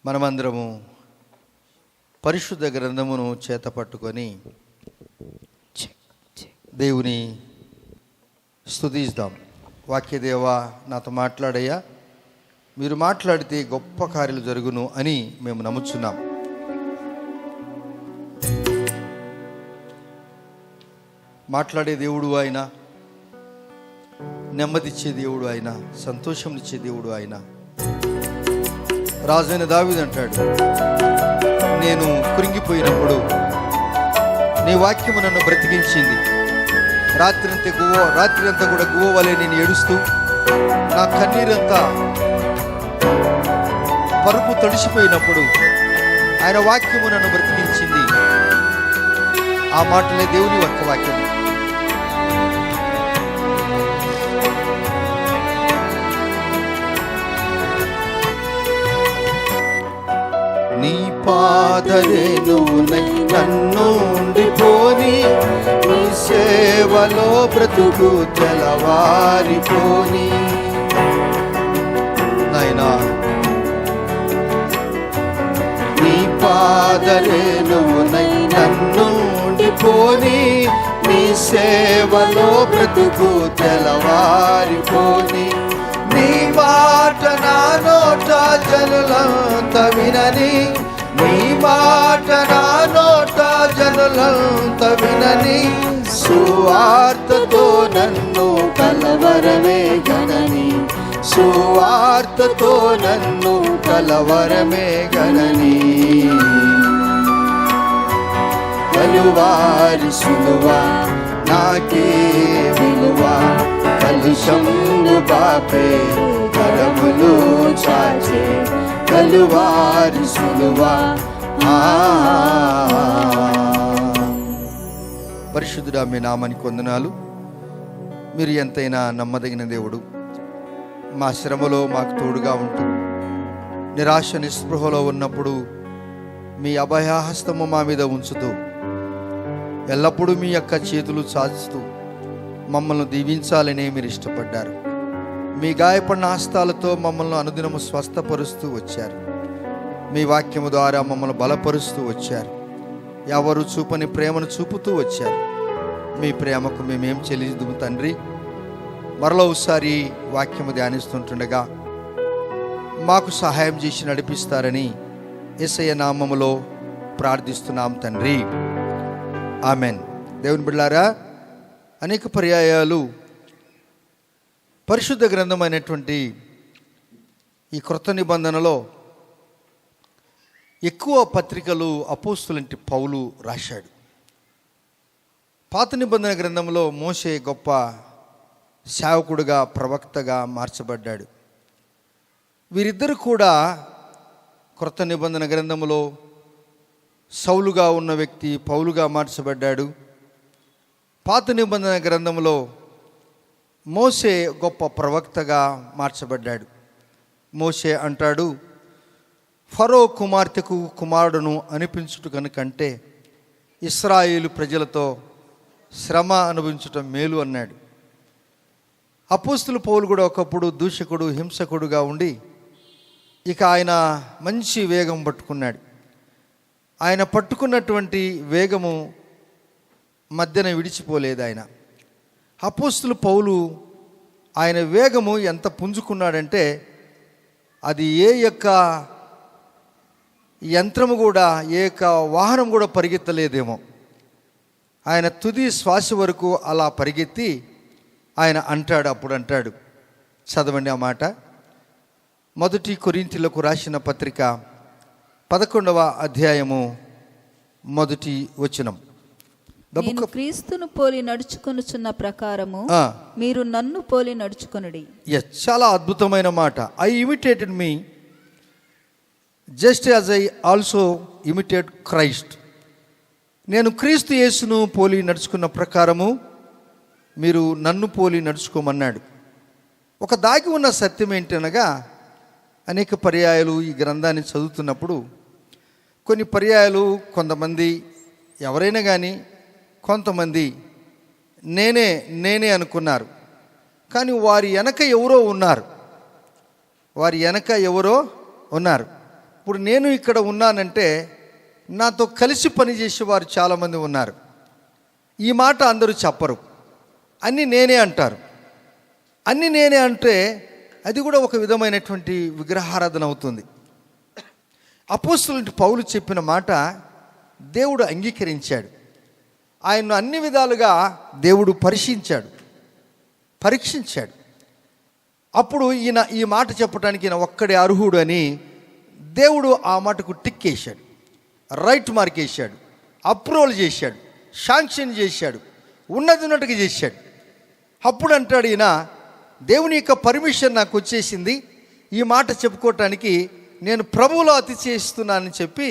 మనమందరము పరిశుద్ధ గ్రంథమును చేత పట్టుకొని దేవుని స్తుతిద్దాం. వాక్యదేవా, నాతో మాట్లాడయ్యా, మీరు మాట్లాడితే గొప్ప కార్యాలు జరుగును అని మేము నమ్ముచున్నాం. మాట్లాడే దేవుడు ఆయన, నెమ్మదిచ్చే దేవుడు ఆయన, సంతోషం ఇచ్చే దేవుడు ఆయన. రాజైన దావీదు అంటాడు, నేను కృంగిపోయినప్పుడు నీ వాక్యము నన్ను బ్రతికించింది. రాత్రి అంతా కూడా గువ్వ వలె నేను ఏడుస్తూ నా కన్నీరంతా పరుపు తడిసిపోయినప్పుడు ఆయన వాక్యము నన్ను బ్రతికించింది. ఆ మాటలే దేవుని యొక్క వాక్యము. నీ పాదరేణువునై నన్ను ఉండిపోని, నీ సేవలో బ్రతుకు తెలవారిపోని. నాయనా, నీ పాదరేణువునై నన్ను ఉండిపోని, నీ సేవలో బ్రతుకు తెలవారిపోని. నీ మాట నా నోట జనులంత వినని, నీ మాట నా నోట జనులంత వినని. సువార్తతో నన్ను కలవరమే గనని, సువార్తతో నన్ను కలవరమే గనని. కలువారి సులువ నాకే విలువ, కలుషము బాపే కరములు చాచే కలువారి సులువ. పరిశుద్ధుడా, మీ నామానికి వందనాలు. మీరు ఎంతైనా నమ్మదగిన దేవుడు. మా శ్రమలో మాకు తోడుగా ఉంటూ, నిరాశ నిస్పృహలో ఉన్నప్పుడు మీ అభయహస్తము మా మీద ఉంచుతూ, ఎల్లప్పుడూ మీ యొక్క చేతులు చాచుతూ మమ్మల్ని దీవించాలనే మీరు ఇష్టపడ్డారు. మీ గాయపడిన హస్తాలతో మమ్మల్ని అనుదినము స్వస్థపరుస్తూ వచ్చారు. మీ వాక్యము ద్వారా మమ్మల్ని బలపరుస్తూ వచ్చారు. ఎవరు చూపని ప్రేమను చూపుతూ వచ్చారు. మీ ప్రేమకు మేమేం చెల్లిద్దాము తండ్రి. మరలో ఒకసారి వాక్యము ధ్యానిస్తుంటుండగా మాకు సహాయం చేసి నడిపిస్తారని యేసయ్య నామములో ప్రార్థిస్తున్నాం తండ్రి, ఆమెన్. దేవుని బిడ్డలారా, అనేక పర్యాయాలు పరిశుద్ధ గ్రంథం అయినటువంటి ఈ క్రొత్త నిబంధనలో ఎక్కువ పత్రికలు అపోస్తులంటి పౌలు రాశాడు. పాత నిబంధన గ్రంథంలో మోషే గొప్ప సేవకుడుగా, ప్రవక్తగా మార్చబడ్డాడు. వీరిద్దరు కూడా క్రొత్త నిబంధన గ్రంథంలో సౌలుగా ఉన్న వ్యక్తి పౌలుగా మార్చబడ్డాడు. పాత నిబంధన గ్రంథంలో మోషే గొప్ప ప్రవక్తగా మార్చబడ్డాడు. మోషే అంటాడు, ఫరో కుమార్తెకు కుమారుడును అనిపించుట కనుకంటే ఇశ్రాయేలు ప్రజలతో శ్రమ అనుభవించటం మేలు అన్నాడు. అపోస్తుల పౌలు కూడా ఒకప్పుడు దూషకుడు, హింసకుడుగా ఉండి ఇక ఆయన మంచి వేగం పట్టుకున్నాడు. ఆయన పట్టుకున్నటువంటి వేగము మధ్యన విడిచిపోలేదు. ఆయన అపోస్తుల పౌలు ఆయన వేగము ఎంత పుంజుకున్నాడంటే అది ఏ యొక్క యంత్రము కూడా, ఏ యొక్క వాహనం కూడా పరిగెత్తలేదేమో. ఆయన తుది శ్వాస వరకు అలా పరిగెత్తి ఆయన అప్పుడు అంటాడు, చదవండి ఆ మాట. మొదటి కొరింథీయులకు రాసిన పత్రిక 11వ అధ్యాయము మొదటి వచనం. నేను క్రీస్తును పోలి నడుచుకొనుచున్న ప్రకారము మీరు నన్ను పోలి నడుచుకొనుడి. చాలా అద్భుతమైన మాట. I imitated me just as I also imitate Christ. నేను క్రీస్తు యేసును పోలి నడుచుకున్న ప్రకారము మీరు నన్ను పోలి నడుచుకోమన్నాడు. ఒక దాగి ఉన్న సత్యం ఏంటనగా, అనేక పర్యాయాలు ఈ గ్రంథాన్ని చదువుతున్నప్పుడు కొన్ని పర్యాయాలు కొంతమంది, ఎవరైనా కానీ కొంతమంది నేనే అనుకున్నారు. కానీ వారి వెనక ఎవరో ఉన్నారు. ఇప్పుడు నేను ఇక్కడ ఉన్నానంటే నాతో కలిసి పనిచేసేవారు చాలామంది ఉన్నారు. ఈ మాట అందరూ చెప్పరు, అన్నీ నేనే అంటారు. అన్నీ నేనే అంటే అది కూడా ఒక విధమైనటువంటి విగ్రహారాధన అవుతుంది. అపోస్తలుడు పౌలు చెప్పిన మాట దేవుడు అంగీకరించాడు. ఆయన్ను అన్ని విధాలుగా దేవుడు పరీక్షించాడు. అప్పుడు ఈయన ఈ మాట చెప్పడానికి ఈయన ఒక్కడే అర్హుడు అని దేవుడు ఆ మాటకు టిక్ వేశాడు, రైట్ మార్క్ వేశాడు, అప్రూవల్ చేశాడు, శాంక్షన్ చేశాడు, ఉన్నట్టుగా చేశాడు. అప్పుడు అంటాడు ఈయన, దేవుని యొక్క పర్మిషన్ నాకు వచ్చేసింది, ఈ మాట చెప్పుకోవటానికి నేను ప్రభువులో అతిశయిస్తున్నానని చెప్పి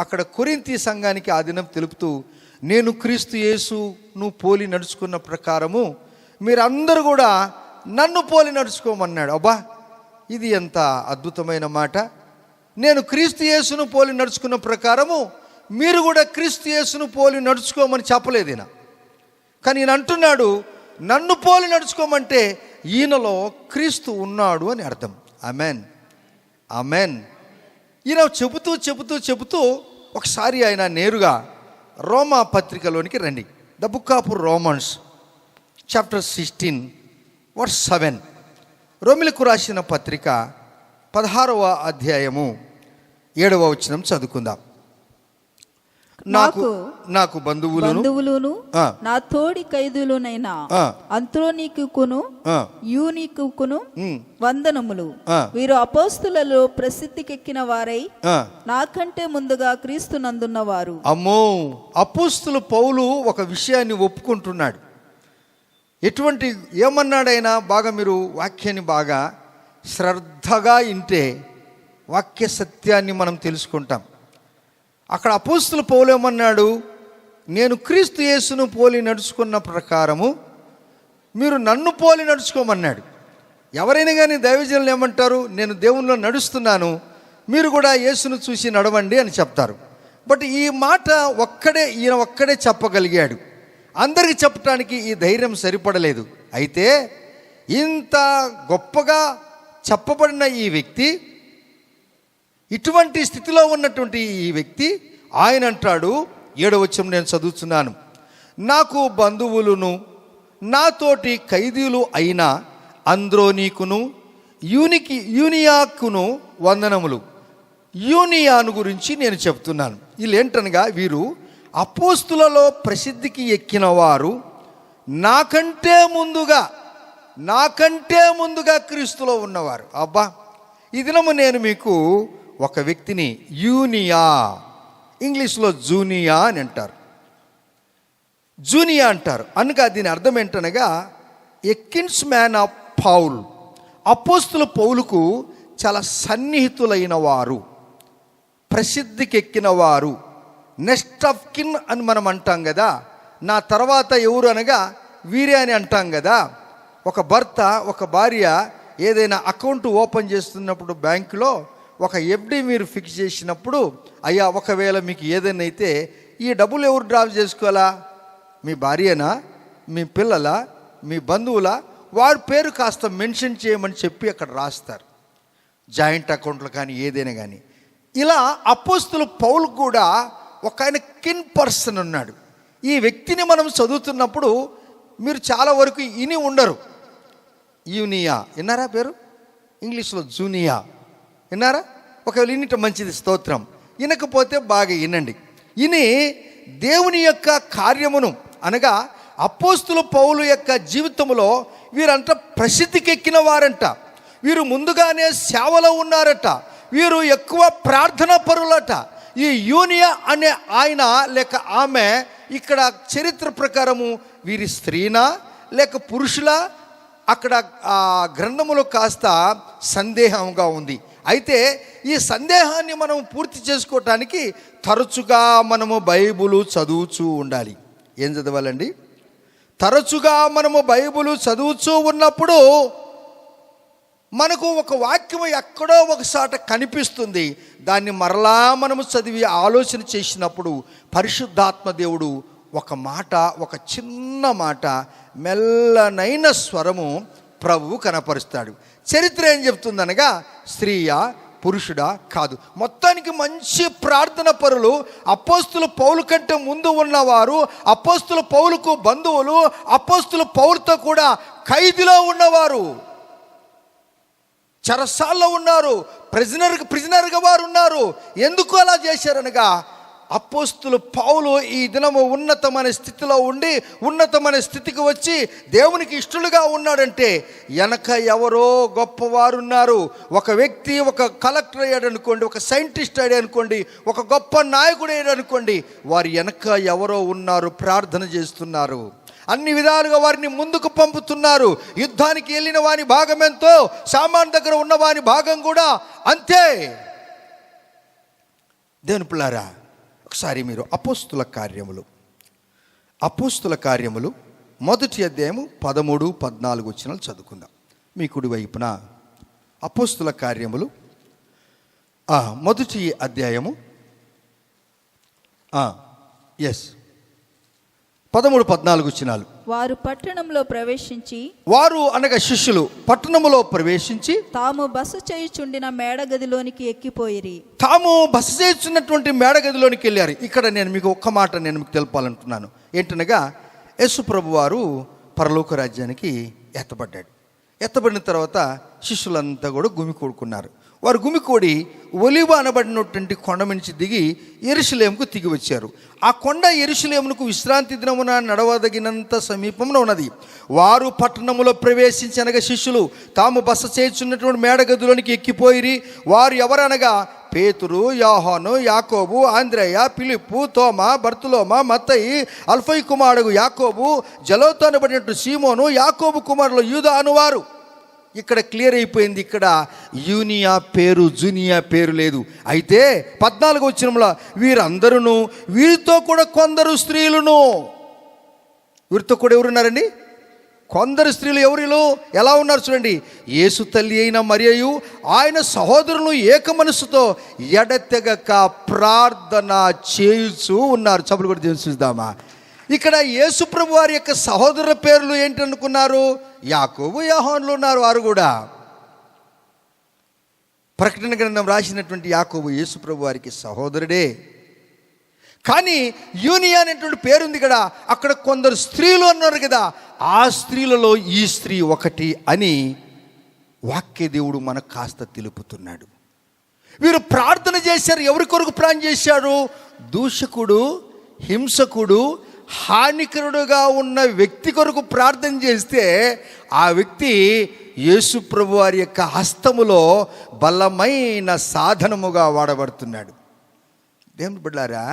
అక్కడ కొరింథీ సంఘానికి ఆ దినం తెలుపుతూ, నేను క్రీస్తు యేసును పోలి నడుచుకున్న ప్రకారము మీరందరూ కూడా నన్ను పోలి నడుచుకోమన్నాడు. అబ్బా, ఇది ఎంత అద్భుతమైన మాట! నేను క్రీస్తు యేసును పోలి నడుచుకున్న ప్రకారము మీరు కూడా క్రీస్తు యేసును పోలి నడుచుకోమని చెప్పలేదు ఈయన. కానీ ఈయన అంటున్నాడు, నన్ను పోలి నడుచుకోమంటే ఈయనలో క్రీస్తు ఉన్నాడు అని అర్థం. Amen, amen. ఈయన చెబుతూ ఒకసారి ఆయన నేరుగా రోమా పత్రికలోనికి రండి. The book of Romans chapter 16 verse 7. రోమిలకు రాసిన పత్రిక 16వ అధ్యాయము 7వ వచనం చదువుకుందాం. నాకు బంధువులును నా తోడి ఖైదీలునైనా అంత్రోనీకును యూనీకును వందనములు. వీరు అపోస్తులలో ప్రసిద్ధికెక్కిన వారై నాకంటే ముందుగా క్రీస్తు నందున్నవారు. అమ్మో, అపోస్తులు పౌలు ఒక విషయాన్ని ఒప్పుకుంటున్నాడు. ఎటువంటి ఏమన్నాడైనా బాగా మీరు వాక్యాన్ని బాగా శ్రద్ధగా వింటే వాక్య సత్యాన్ని మనం తెలుసుకుంటాం. అక్కడ అపోస్తులు పౌలు ఏమన్నాడు, నేను క్రీస్తు యేసును పోలి నడుచుకున్న ప్రకారము మీరు నన్ను పోలి నడుచుకోమన్నాడు. ఎవరైనా కానీ దైవజనులు ఏమంటారు, నేను దేవునిలో నడుస్తున్నాను, మీరు కూడా యేసును చూసి నడవండి అని చెప్తారు. బట్ ఈ మాట ఈయన ఒక్కడే చెప్పగలిగాడు. అందరికి చెప్పడానికి ఈ ధైర్యం సరిపడలేదు. అయితే ఇంత గొప్పగా చెప్పబడిన ఈ వ్యక్తి, ఇటువంటి స్థితిలో ఉన్నటువంటి ఈ వ్యక్తి ఆయన అంటాడు, 7వ వచనం నేను చదువుతున్నాను, నాకు బంధువులను నాతోటి ఖైదీలు అయిన అంద్రోనీకును యూనియాకును వందనములు. యూనియాను గురించి నేను చెప్తున్నాను. వీళ్ళేంటనగా వీరు అపోస్తులలో ప్రసిద్ధికి ఎక్కిన వారు, నాకంటే ముందుగా క్రీస్తులో ఉన్నవారు. అబ్బా, ఈ దినము నేను మీకు ఒక వ్యక్తిని యూనియా, ఇంగ్లీష్లో జూనియా అని అంటారు, జూనియా అంటారు. అనగా దీని అర్థం ఏంటనగా ఏ కిన్స్ మ్యాన్ ఆఫ్ పౌల్. అపోస్తుల పౌలుకు చాలా సన్నిహితులైన వారు, ప్రసిద్ధికి ఎక్కిన వారు, నెక్స్ట్ ఆఫ్ కిన్ అని మనం అంటాం కదా. నా తర్వాత ఎవరు అనగా వీరే అని అంటాం కదా. ఒక భర్త ఒక భార్య ఏదైనా అకౌంట్ ఓపెన్ చేస్తున్నప్పుడు బ్యాంకులో ఒక ఎఫ్డి మీరు ఫిక్స్ చేసినప్పుడు, అయ్యా ఒకవేళ మీకు ఏదైనా అయితే ఈ డబ్బులు ఎవరు డ్రా చేసుకోవాలా, మీ భార్యనా, మీ పిల్లల, మీ బంధువుల, వారి పేరు కాస్త మెన్షన్ చేయమని చెప్పి అక్కడ రాస్తారు, జాయింట్ అకౌంట్లు కానీ ఏదైనా కానీ. ఇలా అపోస్తుల పౌలు కూడా ఒక ఆయన కిన్ పర్సన్ ఉన్నాడు. ఈ వ్యక్తిని మనం చదువుతున్నప్పుడు మీరు చాలా వరకు ఇని ఉండరు. యూనియా విన్నారా పేరు? ఇంగ్లీష్లో జూనియా విన్నారా? ఒకవేళ ఇన్నిట మంచిది, స్తోత్రం. వినకపోతే బాగా వినండి. ఇని దేవుని యొక్క కార్యమును అనగా అపోస్తుల పౌలు యొక్క జీవితంలో వీరంతా ప్రసిద్ధికి ఎక్కిన వారంట. వీరు ముందుగానే సేవలో ఉన్నారట. వీరు ఎక్కువ ప్రార్థనా పరులట. ఈ యూనియా అనే ఆయన లేక ఆమె ఇక్కడ చరిత్ర ప్రకారము వీరి స్త్రీనా లేక పురుషులా అక్కడ ఆ గ్రంథములో కాస్త సందేహంగా ఉంది. అయితే ఈ సందేహాన్ని మనం పూర్తి చేసుకోవటానికి తరచుగా మనము బైబిలు చదువుతూ ఉండాలి. ఏం చదవాలండి? తరచుగా మనము బైబిలు చదువుతూ ఉన్నప్పుడు మనకు ఒక వాక్యం ఎక్కడో ఒకసాట కనిపిస్తుంది. దాన్ని మరలా మనము చదివి ఆలోచన చేసినప్పుడు పరిశుద్ధాత్మ దేవుడు ఒక మాట, ఒక చిన్న మాట, మెల్లనైన స్వరము ప్రభువు కనపరుస్తాడు. చరిత్ర ఏం చెప్తుందనగా, స్త్రీయా పురుషుడా? కాదు. మొత్తానికి మంచి ప్రార్థన పరులు. అపోస్తుల పౌలు కంటే ముందు ఉన్నవారు, అపోస్తుల పౌలుకు బంధువులు, అపోస్తుల పౌలుతో కూడా ఖైదులో ఉన్నవారు, చెరసాల్లో ఉన్నారు, ప్రిజనర్గా వారు ఉన్నారు. ఎందుకు అలా చేశారనగా, అపోస్తులు పౌలు ఈ దినము ఉన్నతమైన స్థితిలో ఉండి ఉన్నతమైన స్థితికి వచ్చి దేవునికి ఇష్టలుగా ఉన్నాడంటే వెనక ఎవరో గొప్పవారు ఉన్నారు. ఒక వ్యక్తి ఒక కలెక్టర్ అయ్యాడు అనుకోండి, ఒక సైంటిస్ట్ అయ్యాడు అనుకోండి, ఒక గొప్ప నాయకుడు అయ్యాడు అనుకోండి, వారి వెనక ఎవరో ఉన్నారు, ప్రార్థన చేస్తున్నారు, అన్ని విధాలుగా వారిని ముందుకు పంపుతున్నారు. యుద్ధానికి వెళ్ళిన వాని భాగం ఎంతో, సామాన్ దగ్గర ఉన్న వాని భాగం కూడా అంతే. దేవుని పిల్లారా, ఒకసారి మీరు అపోస్తుల కార్యములు మొదటి అధ్యాయము 13-14 వచనాలు చదువుకుందాం. మీ కుడి వైపున అపోస్తుల కార్యములు మొదటి అధ్యాయము 13-14 వచనాలు. వారు పట్టణంలో ప్రవేశించి, వారు అనగా శిష్యులు పట్టణములో ప్రవేశించి తాము బస చేయుచుండిన మేడగదిలోనికి ఎక్కిపోయిరి. తాము బస చేయుచున్నటువంటి మేడగదిలోనికి వెళ్ళారు. ఇక్కడ నేను మీకు ఒక్క మాట మీకు తెలపాలంటున్నాను. ఏంటనగా, యేసు ప్రభు వారు పరలోక రాజ్యానికి ఎత్తబడిన తర్వాత శిష్యులంతా కూడా గుమికూడుకున్నారు. వారు గుమికూడి ఒలివ అనబడినటువంటి కొండ నుంచి దిగి యెరూషలేముకు దిగి వచ్చారు. ఆ కొండ యెరూషలేమునకు విశ్రాంతి దినమున నడవదగినంత సమీపంలో ఉన్నది. వారు పట్టణములో ప్రవేశించనగా శిష్యులు తాము బస చేయుచున్నటువంటి మేడగదిలోనికి ఎక్కిపోయిరి. వారు ఎవరనగా పేతురు, యోహాను, యాకోబు, ఆంద్రేయ, ఫిలిప్పు, తోమా, బర్తులోమా, మత్తయి, అల్ఫయి కుమారుడు యాకోబు, జలోతు అనబడినట్టు సీమోను, యాకోబు కుమారులు యూదా అనువారు. ఇక్కడ క్లియర్ అయిపోయింది. ఇక్కడ యూనియా పేరు, జూనియా పేరు లేదు. అయితే 14వ వచనంలో వీరందరూ, వీరితో కూడా కొందరు స్త్రీలను, వీరితో కూడా ఎవరున్నారండి? కొందరు స్త్రీలు. ఎవరిలో ఎలా ఉన్నారు చూడండి. యేసు తల్లి అయిన మరియయు ఆయన సహోదరులు ఏక మనసుతో ఎడతెగక ప్రార్థన చేయుచూ ఉన్నారు. చప్పులు కూడా దేవుని చూద్దామా. ఇక్కడ యేసు ప్రభు వారి యొక్క సహోదరుల పేర్లు ఏంటనుకున్నారు? యాకోబు, యోహానులు ఉన్నారు. వారు కూడా ప్రకటన గ్రంథం రాసినటువంటి యాకోబు యేసు ప్రభు వారికి సహోదరుడే. కానీ యూనియా అనేటువంటి పేరుంది కదా, అక్కడ కొందరు స్త్రీలు అన్నారు కదా, ఆ స్త్రీలలో ఈ స్త్రీ ఒకటి అని వాక్య దేవుడు మనకు కాస్త తెలుపుతున్నాడు. వీరు ప్రార్థన చేశారు. ఎవరి కొరకు ప్రార్థన చేశారు? దూషకుడు, హింసకుడు, హానికరుడుగా ఉన్న వ్యక్తి కొరకు ప్రార్థన చేస్తే ఆ వ్యక్తి యేసు ప్రభు వారి యొక్క హస్తములో బలమైన సాధనముగా వాడబడుతున్నాడు. దేవుని బిడ్డలారా,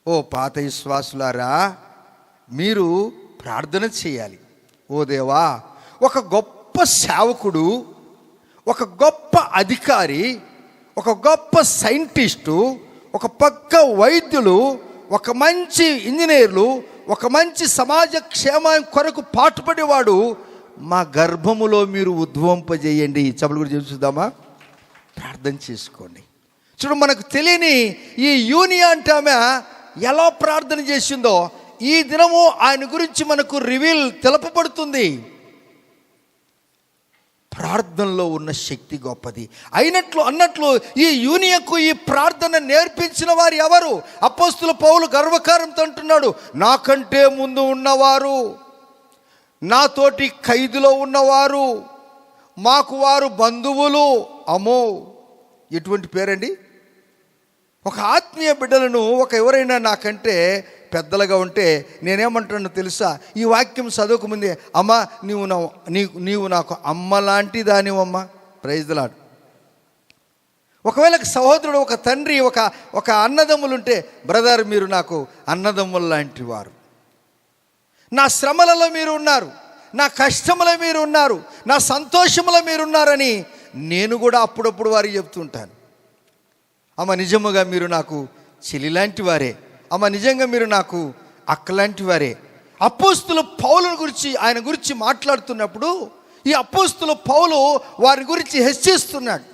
ఓ పాత విశ్వాసులారా, మీరు ప్రార్థన చేయాలి. ఓ దేవా, ఒక గొప్ప సేవకుడు, ఒక గొప్ప అధికారి, ఒక గొప్ప సైంటిస్టు, ఒక పక్క వైద్యులు, ఒక మంచి ఇంజనీర్లు, ఒక మంచి సమాజ క్షేమం కొరకు పాటుపడేవాడు మా గర్భములో మీరు ఉద్భవింపజేయండి. చప్పులు కూడా చూద్దామా? ప్రార్థన చేసుకోండి. చూడు, మనకు తెలియని ఈ యూనియా అంటే ఆమె ఎలా ప్రార్థన చేసిందో ఈ దినము ఆయన గురించి మనకు తెలపబడుతుంది. ప్రార్థనలో ఉన్న శక్తి గొప్పది. అన్నట్లు ఈ యూనియకు ఈ ప్రార్థన నేర్పించిన వారు ఎవరు? అపోస్తుల పౌలు గర్వకారంతో అంటున్నాడు, నాకంటే ముందు ఉన్నవారు, నాతోటి ఖైదులో ఉన్నవారు, మాకు వారు బంధువులు. అమ్మో, ఎటువంటి పేరండి! ఒక ఆత్మీయ బిడ్డలను ఎవరైనా నాకంటే పెద్దలుగా ఉంటే నేనేమంటానో తెలుసా? ఈ వాక్యం చదవకముందే, అమ్మ నీవు నాకు అమ్మ లాంటి దానివమ్మా. Praise the lord. ఒకవేళ సహోదరుడు, ఒక తండ్రి, ఒక అన్నదమ్ములుంటే, బ్రదర్ మీరు నాకు అన్నదమ్ములు లాంటి వారు, నా శ్రమలలో మీరు ఉన్నారు, నా కష్టములో మీరు ఉన్నారు, నా సంతోషములో మీరు ఉన్నారని నేను కూడా అప్పుడప్పుడు వారికి చెప్తుంటాను. అమ్మ నిజముగా మీరు నాకు చెల్లి లాంటి వారే, అమ్మ నిజంగా మీరు నాకు అక్కలాంటి వారే. అపోస్తుల పౌలు గురించి ఆయన గురించి మాట్లాడుతున్నప్పుడు ఈ అపోస్తుల పౌలు వారి గురించి హెచ్చరిస్తున్నాడు.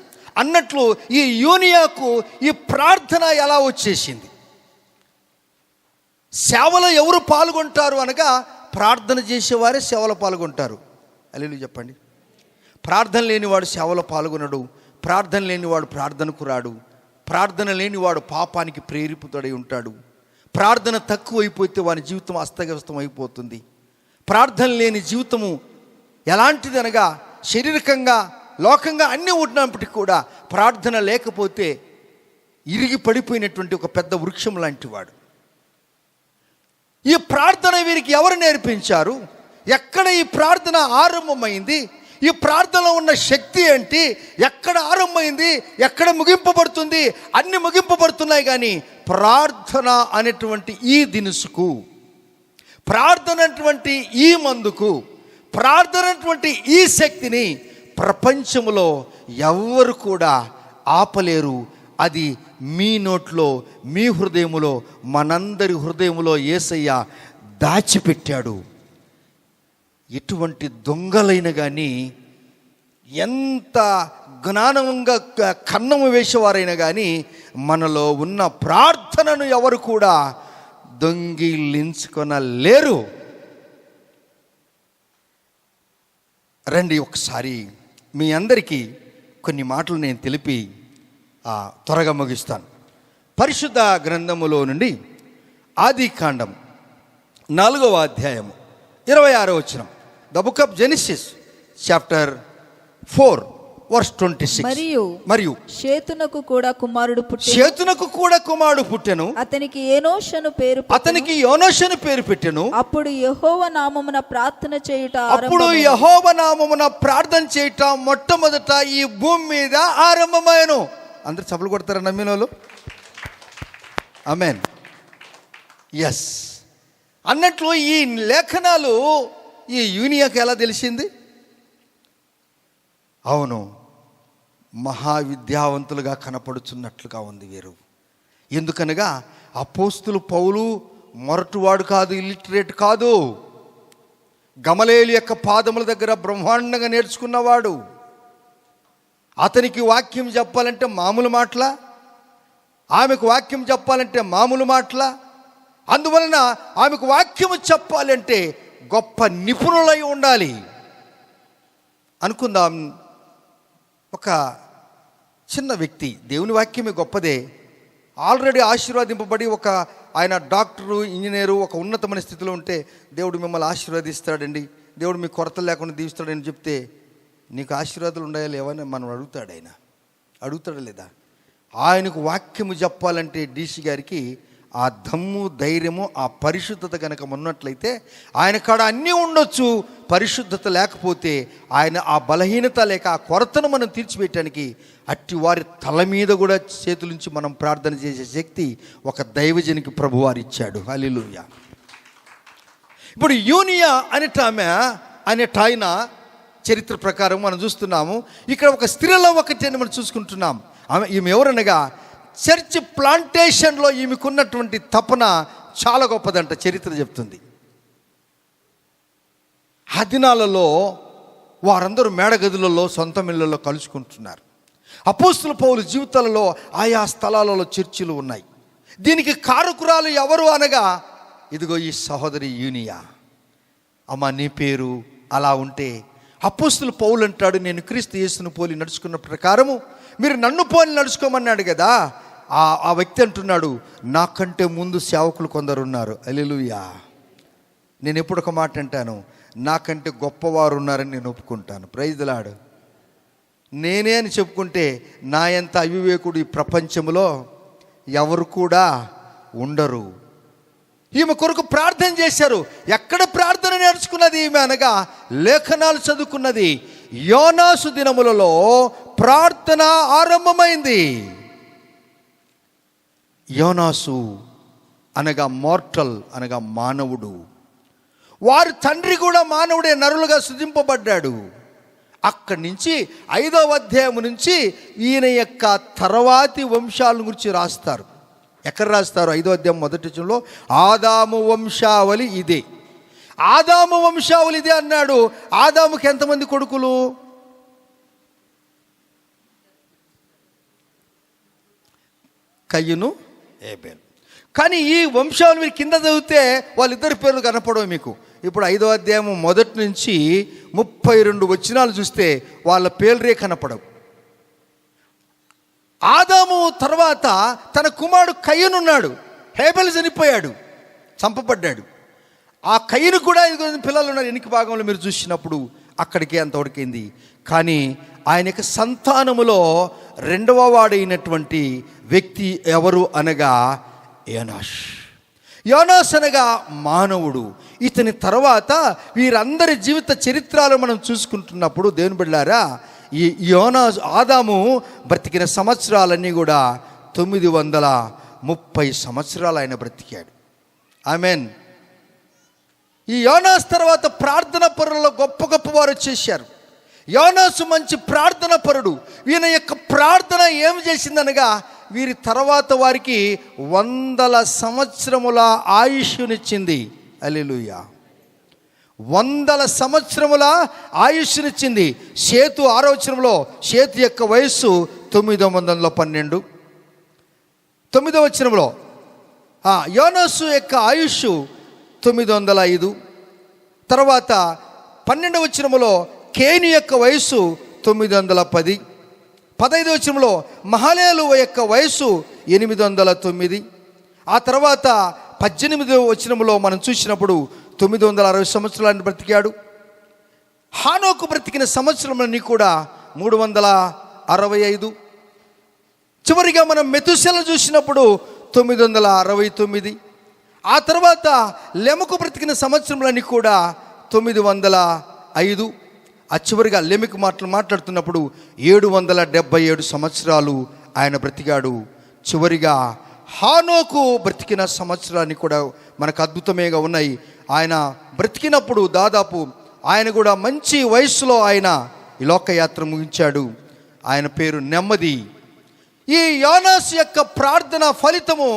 అన్నట్లు ఈ యూనియాకు ఈ ప్రార్థన ఎలా వచ్చేసింది? సేవలో ఎవరు పాల్గొంటారు అనగా ప్రార్థన చేసేవారే సేవలో పాల్గొంటారు. హల్లెలూయా చెప్పండి. ప్రార్థన లేనివాడు సేవలో పాల్గొనడు, ప్రార్థన లేనివాడు ప్రార్థనకు రాడు, ప్రార్థన లేనివాడు పాపానికి ప్రేరేపితుడై ఉంటాడు. ప్రార్థన తక్కువైపోతే వాని జీవితం అస్తవ్యస్తం అయిపోతుంది. ప్రార్థన లేని జీవితము ఎలాంటిది అనగా శారీరకంగా లోకంగా అన్నీ ఉన్నప్పటికీ కూడా ప్రార్థన లేకపోతే ఇరిగి పడిపోయినటువంటి ఒక పెద్ద వృక్షం లాంటి వాడు. ఈ ప్రార్థన వీరికి ఎవరు నేర్పించారు? ఎక్కడ ఈ ప్రార్థన ఆరంభమైంది? ఈ ప్రార్థనలో ఉన్న శక్తి ఏంటి? ఎక్కడ ఆరంభమైంది, ఎక్కడ ముగింపబడుతుంది? అన్ని ముగింపబడుతున్నాయి, కానీ ప్రార్థన అనేటువంటి ఈ దినుసుకు, ప్రార్థన అనేటువంటి ఈ మందుకు, ప్రార్థన అనేటువంటి ఈ శక్తిని ప్రపంచంలో ఎవ్వరు కూడా ఆపలేరు. అది మీ నోట్లో, మీ హృదయములో, మనందరి హృదయములో యేసయ్య దాచిపెట్టాడు. ఎటువంటి దొంగలైన కానీ, ఎంత జ్ఞానంగా కన్నము వేసేవారైనా కానీ, మనలో ఉన్న ప్రార్థనను ఎవరు కూడా దొంగిలించుకొనలేరు. రండి ఒకసారి మీ అందరికీ కొన్ని మాటలు నేను తెలిపి త్వరగా ముగిస్తాను. పరిశుద్ధ గ్రంథములో నుండి ఆదికాండం 4వ అధ్యాయము 26వ వచనం. The book of Genesis chapter 4 verse 26. మరియు షేతునకు కూడా కుమారుడు పుట్టెను. అతనికి యోనోషను పేరు పెట్టెను. అప్పుడు యెహోవా నామమున ప్రార్థన చేయుట మొట్టమొదట ఈ భూమి మీద ఆరంభమైను. అందరు చప్పలు కొడతారా నమ్మిన వాళ్ళు? ఆమేన్. ఎస్ అన్నట్లు ఈ లేఖనాలు ఈ యూనియాకి ఎలా తెలిసింది? అవును, మహావిద్యావంతులుగా కనపడుచున్నట్లుగా ఉంది వీరు. ఎందుకనగా అపోస్తులు పౌలు మొరటువాడు కాదు, ఇల్లిటరేట్ కాదు. గమలీయేలు యొక్క పాదముల దగ్గర బ్రహ్మాండంగా నేర్చుకున్నవాడు. అతనికి వాక్యం చెప్పాలంటే మామూలు మాటలా, ఆమెకు వాక్యం చెప్పాలంటే మామూలు మాటలా. అందువలన ఆమెకు వాక్యము చెప్పాలంటే గొప్ప నిపుణులై ఉండాలి. అనుకుందాం, ఒక చిన్న వ్యక్తి, దేవుని వాక్యమే గొప్పదే, ఆల్రెడీ ఆశీర్వాదింపబడి ఆయన డాక్టరు, ఇంజనీరు, ఒక ఉన్నతమైన స్థితిలో ఉంటే దేవుడు మిమ్మల్ని ఆశీర్వదిస్తాడండి, దేవుడు మీ కొరత లేకుండా దీవిస్తాడని చెప్తే నీకు ఆశీర్వాదాలు ఉన్నాయా లేవని మనం అడుగుతాడా లేదా? ఆయనకు వాక్యము చెప్పాలంటే డీసీ గారికి ఆ దమ్ము, ధైర్యము, ఆ పరిశుద్ధత కనుక ఉన్నట్లయితే ఆయన కాడ అన్నీ ఉండొచ్చు. పరిశుద్ధత లేకపోతే ఆయన ఆ బలహీనత లేక ఆ కొరతను మనం తీర్చిపెట్టడానికి అట్టి వారి తల మీద కూడా చేతులుంచి మనం ప్రార్థన చేసే శక్తి ఒక దైవజనికి ప్రభువారు ఇచ్చాడు. హల్లెలూయా. ఇప్పుడు యూనియా అనేటాయన చరిత్ర ప్రకారం మనం చూస్తున్నాము. ఇక్కడ ఒక స్త్రీలో ఒకటి అని మనం చూసుకుంటున్నాం. ఈమె ఎవరనగా చర్చ్ ప్లాంటేషన్లో ఈమెకున్నటువంటి తపన చాలా గొప్పదంట, చరిత్ర చెప్తుంది. ఆ దినాలలో వారందరూ మేడగదులలో, సొంత ఇళ్లలో కలుసుకుంటున్నారు. అపోస్తుల పౌలు జీవితాలలో ఆయా స్థలాలలో చర్చిలు ఉన్నాయి. దీనికి కారకురాలు ఎవరు అనగా ఇదిగో ఈ సహోదరి యూనియా. అమ్మ, నీ పేరు అలా ఉంటే అపోస్తుల పౌలు అంటాడు, నేను క్రీస్తు యేసును పోలి నడుచుకున్న ప్రకారము మీరు నన్ను పోలి నడుచుకోమన్నాడు కదా. ఆ వ్యక్తి అంటున్నాడు, నాకంటే ముందు సేవకులు కొందరు ఉన్నారు. హల్లెలూయా. నేను ఎప్పుడు ఒక మాట అంటాను, నాకంటే గొప్పవారు ఉన్నారని నేను ఒప్పుకుంటాను. Praise the Lord. నేనే అని చెప్పుకుంటే నా ఎంత అవివేకుడు ఈ ప్రపంచంలో ఎవరు కూడా ఉండరు. ఈమె కొరకు ప్రార్థన చేశారు. ఎక్కడ ప్రార్థన నేర్చుకున్నది ఈమె అనగా లేఖనాలు చదువుకున్నది. యోనాసు దినములలో ప్రార్థన ఆరంభమైంది. యోనాసు అనగా మార్టల్, అనగా మానవుడు. వారి తండ్రి కూడా మానవుడే, నరులుగా సృజింపబడ్డాడు. అక్కడి నుంచి 5వ అధ్యాయం నుంచి ఈయన యొక్క తర్వాతి వంశాల గురించి రాస్తారు. ఎక్కడ రాస్తారు? 5వ అధ్యాయం మొదటి వచనంలో ఆదాము వంశావళి ఇదే, ఆదాము వంశావళి ఇదే అన్నాడు. ఆదాముకి ఎంతమంది కొడుకులు? కయ్యను, ఏబేలు. కానీ ఈ వంశావళి మీరు కింద చదివితే వాళ్ళిద్దరి పేర్లు కనపడవు మీకు. ఇప్పుడు 5వ అధ్యాయం మొదటి నుంచి 32 వచనాలు చూస్తే వాళ్ళ పేర్లే కనపడవు. ఆదాము తర్వాత తన కుమారుడు కయ్యను ఉన్నాడు. హేబెల్ చనిపోయాడు, చంపబడ్డాడు. ఆ కయ్యను కూడా 5 పిల్లలు ఉన్నారు. ఎనికి భాగంలో మీరు చూసినప్పుడు అక్కడికే అంతవరకైంది. కానీ ఆయన యొక్క సంతానములో 2వ వాడైనటువంటి వ్యక్తి ఎవరు అనగా యోనాష్. యోనాస్ అనగా మానవుడు. ఇతని తర్వాత వీరందరి జీవిత చరిత్రలు మనం చూసుకుంటున్నప్పుడు దేవుని బిడ్డలారా, ఈ యోనాస్ ఆదాము బ్రతికిన సంవత్సరాలన్నీ కూడా 930 సంవత్సరాలు ఆయన బ్రతికాడు. ఆమెన్. ఈ యోనాస్ తర్వాత ప్రార్థన పరులలో గొప్ప గొప్ప వారు వచ్చేసారు. యోనాసు మంచి ప్రార్థన పరుడు. ఈయన యొక్క ప్రార్థన ఏం చేసిందనగా వీరి తర్వాత వారికి 100 సంవత్సరముల ఆయుష్నిచ్చింది. హల్లెలూయా. 100 సంవత్సరముల ఆయుష్నిచ్చింది. షేతు 6వ వచనంలో షేతు యొక్క వయస్సు 912. 9వ వచనంలో యోనాసు యొక్క ఆయుష్ 905. తర్వాత 12వ వచనంలో కేని యొక్క వయస్సు 910. 15వ వచనంలో మహలేలు యొక్క వయస్సు 809. ఆ తర్వాత 18వ వచనంలో మనం చూసినప్పుడు 960 సంవత్సరాలను బ్రతికాడు. హానోకు బ్రతికిన సంవత్సరములన్నీ కూడా 365. చివరిగా మనం మెతుషెలను చూసినప్పుడు 969. ఆ తర్వాత లెమెకు బ్రతికిన సంవత్సరములన్నీ కూడా 905. ఆ చివరిగా లెమెకు మాట్లాడుతున్నప్పుడు 777 సంవత్సరాలు ఆయన బ్రతికాడు. చివరిగా హానోకు బ్రతికిన సంవత్సరాన్ని కూడా మనకు అద్భుతమేగా ఉన్నాయి. ఆయన బ్రతికినప్పుడు దాదాపు ఆయన కూడా మంచి వయస్సులో ఆయన ఈ లోకయాత్ర ముగించాడు. ఆయన పేరు నెమ్మది. ఈ యోనాస్ యొక్క ప్రార్థన ఫలితము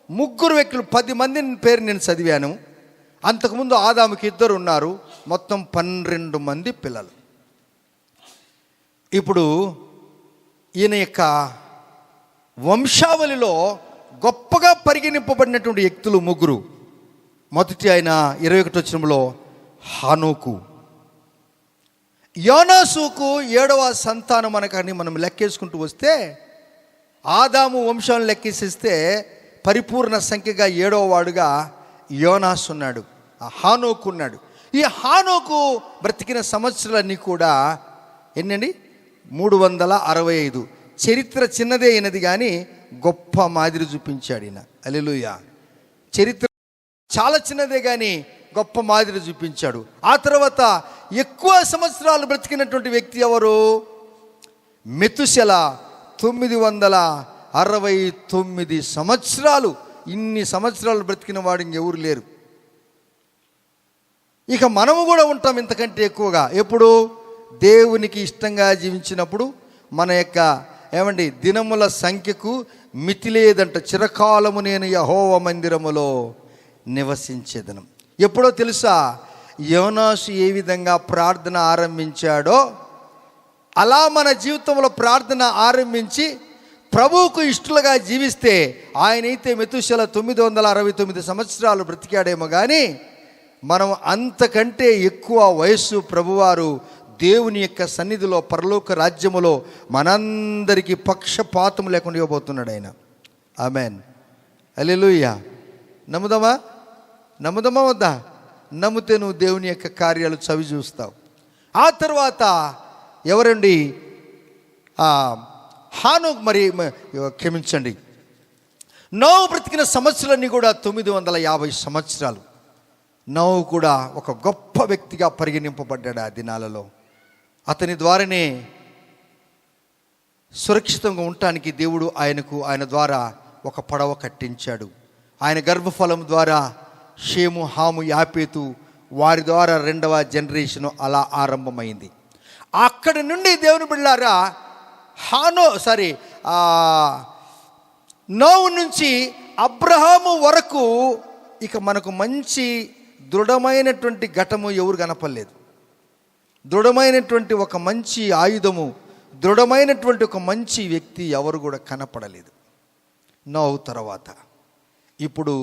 3 వ్యక్తులు, 10 మంది పేరు నేను చదివాను. అంతకుముందు ఆదాముకి 2 ఉన్నారు. మొత్తం 12 మంది పిల్లలు. ఇప్పుడు ఈయన యొక్క వంశావళిలో గొప్పగా పరిగణింపబడినటువంటి వ్యక్తులు 3. మొదటి ఆయన 21వ వచనంలో హానోకు. యోనాసుకు 7వ సంతానం అనకని మనం లెక్కేసుకుంటూ వస్తే, ఆదాము వంశాన్ని లెక్కేసిస్తే పరిపూర్ణ సంఖ్యగా 7వ వాడుగా యోనాస్ ఉన్నాడు, హానోకు ఉన్నాడు. ఈ హానోకు బ్రతికిన సంవత్సరాలన్నీ కూడా ఎన్నండి? 365. చరిత్ర చిన్నదే అయినది కానీ గొప్ప మాదిరి చూపించాడు ఈయన. హల్లెలూయా. చరిత్ర చాలా చిన్నదే కానీ గొప్ప మాదిరి చూపించాడు. ఆ తర్వాత ఎక్కువ సంవత్సరాలు బ్రతికినటువంటి వ్యక్తి ఎవరు? మెతుషెల 969 సంవత్సరాలు. ఇన్ని సంవత్సరాలు బ్రతికిన వాడు ఇంకెవరు లేరు. ఇక మనము కూడా ఉంటాం ఇంతకంటే ఎక్కువగా. ఎప్పుడు? దేవునికి ఇష్టంగా జీవించినప్పుడు మన యొక్క దినముల సంఖ్యకు మితి లేదంట. చిరకాలము నేను యెహోవా మందిరములో నివసించేదను. ఎప్పుడో తెలుసా? యోనాసు ఏ విధంగా ప్రార్థన ఆరంభించాడో అలా మన జీవితంలో ప్రార్థన ఆరంభించి ప్రభువుకు ఇష్టలుగా జీవిస్తే, ఆయనైతే మెతుషెల 969 సంవత్సరాలు బ్రతికాడేమో కానీ మనం అంతకంటే ఎక్కువ వయస్సు ప్రభువారు దేవుని యొక్క సన్నిధిలో పరలోక రాజ్యములో మనందరికీ పక్షపాతం లేకుండా ఇవ్వబోతున్నాడు ఆయన. ఆమెన్. హల్లెలూయా. నమ్ముదామా వద్దా? నమ్మితే నువ్వు దేవుని యొక్క కార్యాలు చవి చూస్తావు. ఆ తర్వాత ఎవరండి? హానోకు. క్షమించండి, నోవు బ్రతికిన సంవత్సరాలన్నీ కూడా 950 సంవత్సరాలు. నోవు కూడా ఒక గొప్ప వ్యక్తిగా పరిగణింపబడ్డాడు ఆ దినాలలో. అతని ద్వారానే సురక్షితంగా ఉండటానికి దేవుడు ఆయన ద్వారా ఒక పడవ కట్టించాడు. ఆయన గర్భఫలం ద్వారా షేము, హాము, యాపేతు వారి ద్వారా 2వ జనరేషన్ అలా ఆరంభమైంది. అక్కడి నుండి దేవుని బిడ్డలారా నోవు నుంచి అబ్రహాము వరకు ఇక మనకు మంచి దృఢమైనటువంటి ఘటము ఎవరు కనపడలేదు. దృఢమైనటువంటి ఒక మంచి ఆయుధము, దృఢమైనటువంటి ఒక మంచి వ్యక్తి ఎవరు కూడా కనపడలేదు నోవు తర్వాత. ఇప్పుడు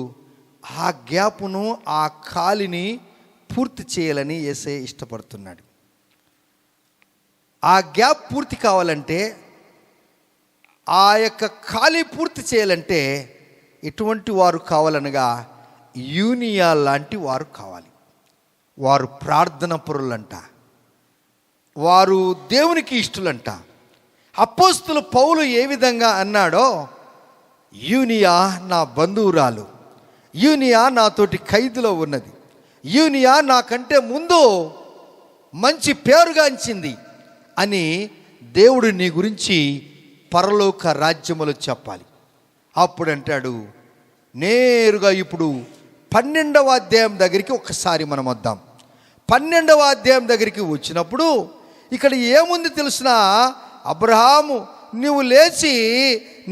ఆ గ్యాపును, ఆ ఖాళీని పూర్తి చేయాలని యేసయ్య ఇష్టపడుతున్నాడు. ఆ గ్యాప్ పూర్తి కావాలంటే ఆ యొక్క ఖాళీ పూర్తి చేయాలంటే ఎటువంటి వారు కావాలనగా యూనియా లాంటి వారు కావాలి. వారు ప్రార్థన పరులంట, వారు దేవునికి ఇష్టలంట. అపోస్తలుడు పౌలు ఏ విధంగా అన్నాడో, యూనియా నా బంధువురాలు, యూనియా నాతోటి ఖైదులో ఉన్నది, యూనియా నాకంటే ముందు మంచి పేరుగాంచింది అని దేవుడు నీ గురించి పరలోక రాజ్యములో చెప్పాలి. అప్పుడు అంటాడు, నేరుగా ఇప్పుడు 12వ అధ్యాయం దగ్గరికి ఒకసారి మనం వద్దాం. 12వ అధ్యాయం దగ్గరికి వచ్చినప్పుడు ఇక్కడ ఏముంది తెలిసినా, అబ్రహాము నువ్వు లేచి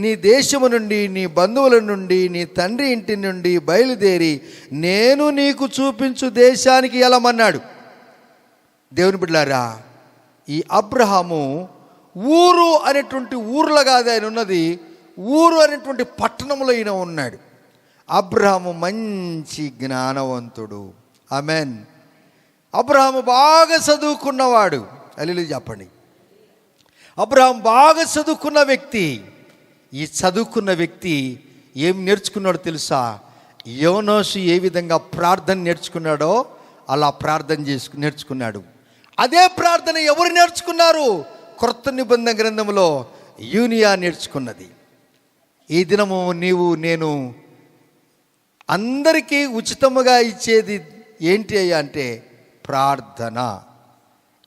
నీ దేశము నుండి, నీ బంధువుల నుండి, నీ తండ్రి ఇంటి నుండి బయలుదేరి నేను నీకు చూపించు దేశానికి వెళ్ళమన్నాడు. దేవుని బిడ్డలారా, ఈ అబ్రహాము ఊరు అనేటువంటి ఊర్లో కాదు ఆయన ఉన్నది, ఊరు అనేటువంటి పట్టణంలో ఈయన ఉన్నాడు. అబ్రహాము మంచి జ్ఞానవంతుడు. ఆమెన్. అబ్రహాము బాగా చదువుకున్నవాడు. హల్లెలూయా చెప్పండి. అబ్రహాం బాగా చదువుకున్న వ్యక్తి. ఈ చదువుకున్న వ్యక్తి ఏం నేర్చుకున్నాడో తెలుసా? యోనాసు ఏ విధంగా ప్రార్థన నేర్చుకున్నాడో అలా ప్రార్థన నేర్చుకున్నాడు. అదే ప్రార్థన ఎవరు నేర్చుకున్నారు? క్రొత్త నిబంధన గ్రంథంలో యూనియా నేర్చుకున్నది. ఈ దినము నీవు నేను అందరికీ ఉచితముగా ఇచ్చేది ఏంటి అయ్యా అంటే ప్రార్థన.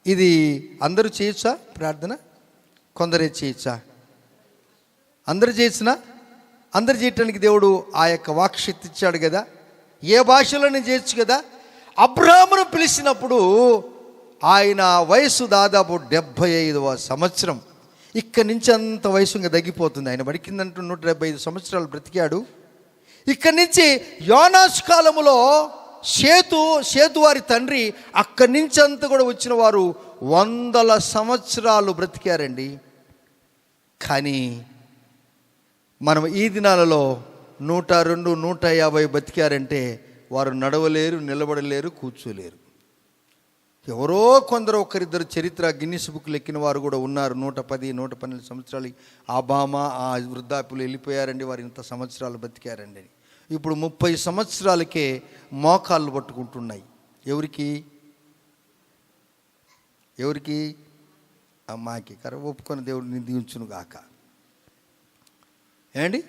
ఇది అందరూ చేయొచ్చా ప్రార్థన? కొందరే చేయొచ్చా? అందరు చేయొచ్చునా? అందరు చేయటానికి దేవుడు ఆ యొక్క వాక్శక్తి ఇచ్చాడు కదా. ఏ భాషలోనే చేయొచ్చు కదా. అబ్రహామును పిలిచినప్పుడు ఆయన వయసు దాదాపు 75వ సంవత్సరం. ఇక్కడి నుంచి అంత వయసు ఇంకా తగ్గిపోతుంది. ఆయన బడికిందంటూ 175 సంవత్సరాలు బ్రతికాడు. ఇక్కడి నుంచి యోనాసు కాలములో షేతు వారి తండ్రి అక్కడి నుంచి అంతా కూడా వచ్చిన వారు 100 సంవత్సరాలు బ్రతికారండి. కానీ మనం ఈ దినాలలో 102, 150 బతికారంటే వారు నడవలేరు, నిలబడలేరు, కూర్చోలేరు. ఎవరో కొందరు ఒకరిద్దరు చరిత్ర గిన్నిస్ బుక్లు ఎక్కిన వారు కూడా ఉన్నారు. 110, 112 సంవత్సరాలు ఒబామా ఆ వృద్ధాప్యులు వెళ్ళిపోయారండి, వారు ఇంత సంవత్సరాలు బతికారండి. ఇప్పుడు 30 సంవత్సరాలకే మోకాళ్ళు పట్టుకుంటున్నాయి. ఎవరికి? అమ్మాకి కర ఒప్పుకొని దేవుడిని దీవించును గాక. ఏండి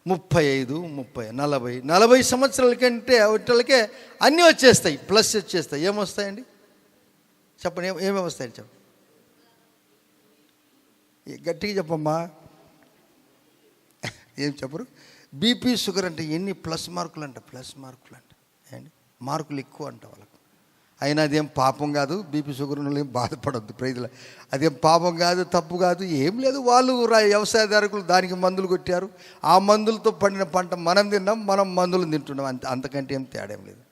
35, 30, 40 సంవత్సరాలకంటే వీటికే అన్నీ వచ్చేస్తాయి, ప్లస్ వచ్చేస్తాయి. ఏమొస్తాయండి చెప్పండి, ఏమేమి వస్తాయండి చెప్పండి, గట్టిగా చెప్పమ్మా. ఏం చెప్పరు? బీపీ, షుగర్ అంటే ఎన్ని ప్లస్ మార్కులు అంట, ఏండి మార్కులు ఎక్కువ అంట వాళ్ళకు. అయినా అదేం పాపం కాదు. బీపీ, షుగర్ ఏం బాధపడద్దు ప్రైజ్లో. అదేం పాపం కాదు, తప్పు కాదు, ఏం లేదు. వాళ్ళు వ్యవసాయదారులు దానికి మందులు కొట్టారు. ఆ మందులతో పండిన పంట మనం తిన్నాం, మనం మందులు తింటున్నాం. అంతకంటే ఏం తేడా ఏం లేదు.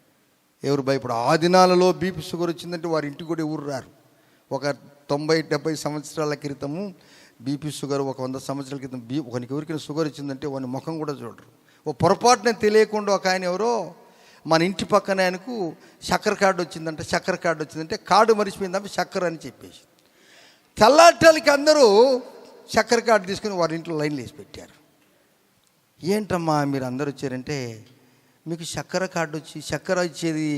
ఎవరు భయపడ. ఆ దినాలలో బీపీ, షుగర్ వచ్చిందంటే వారి ఇంటికి కూడా ఎవరు రారు. ఒక 90-70 సంవత్సరాల క్రితము బీపీ, షుగర్, ఒక 100 సంవత్సరాల క్రితం ఒకరికి ఎవరికైనా షుగర్ వచ్చిందంటే వాని ముఖం కూడా చూడరు. ఓ పొరపాటునే తెలియకుండా ఒక ఆయన ఎవరో మన ఇంటి పక్కన ఆయనకు చక్కెర కార్డు వచ్చిందంటే కార్డు మరిచిపోయిందంటే చక్కెర అని చెప్పేసి తెల్లాటాలకి అందరూ చక్కెర కార్డు తీసుకుని వారి ఇంట్లో లైన్లు వేసి పెట్టారు. ఏంటమ్మా మీరు అందరూ వచ్చారంటే, మీకు చక్కెర కార్డు వచ్చి చక్కెర ఇచ్చేది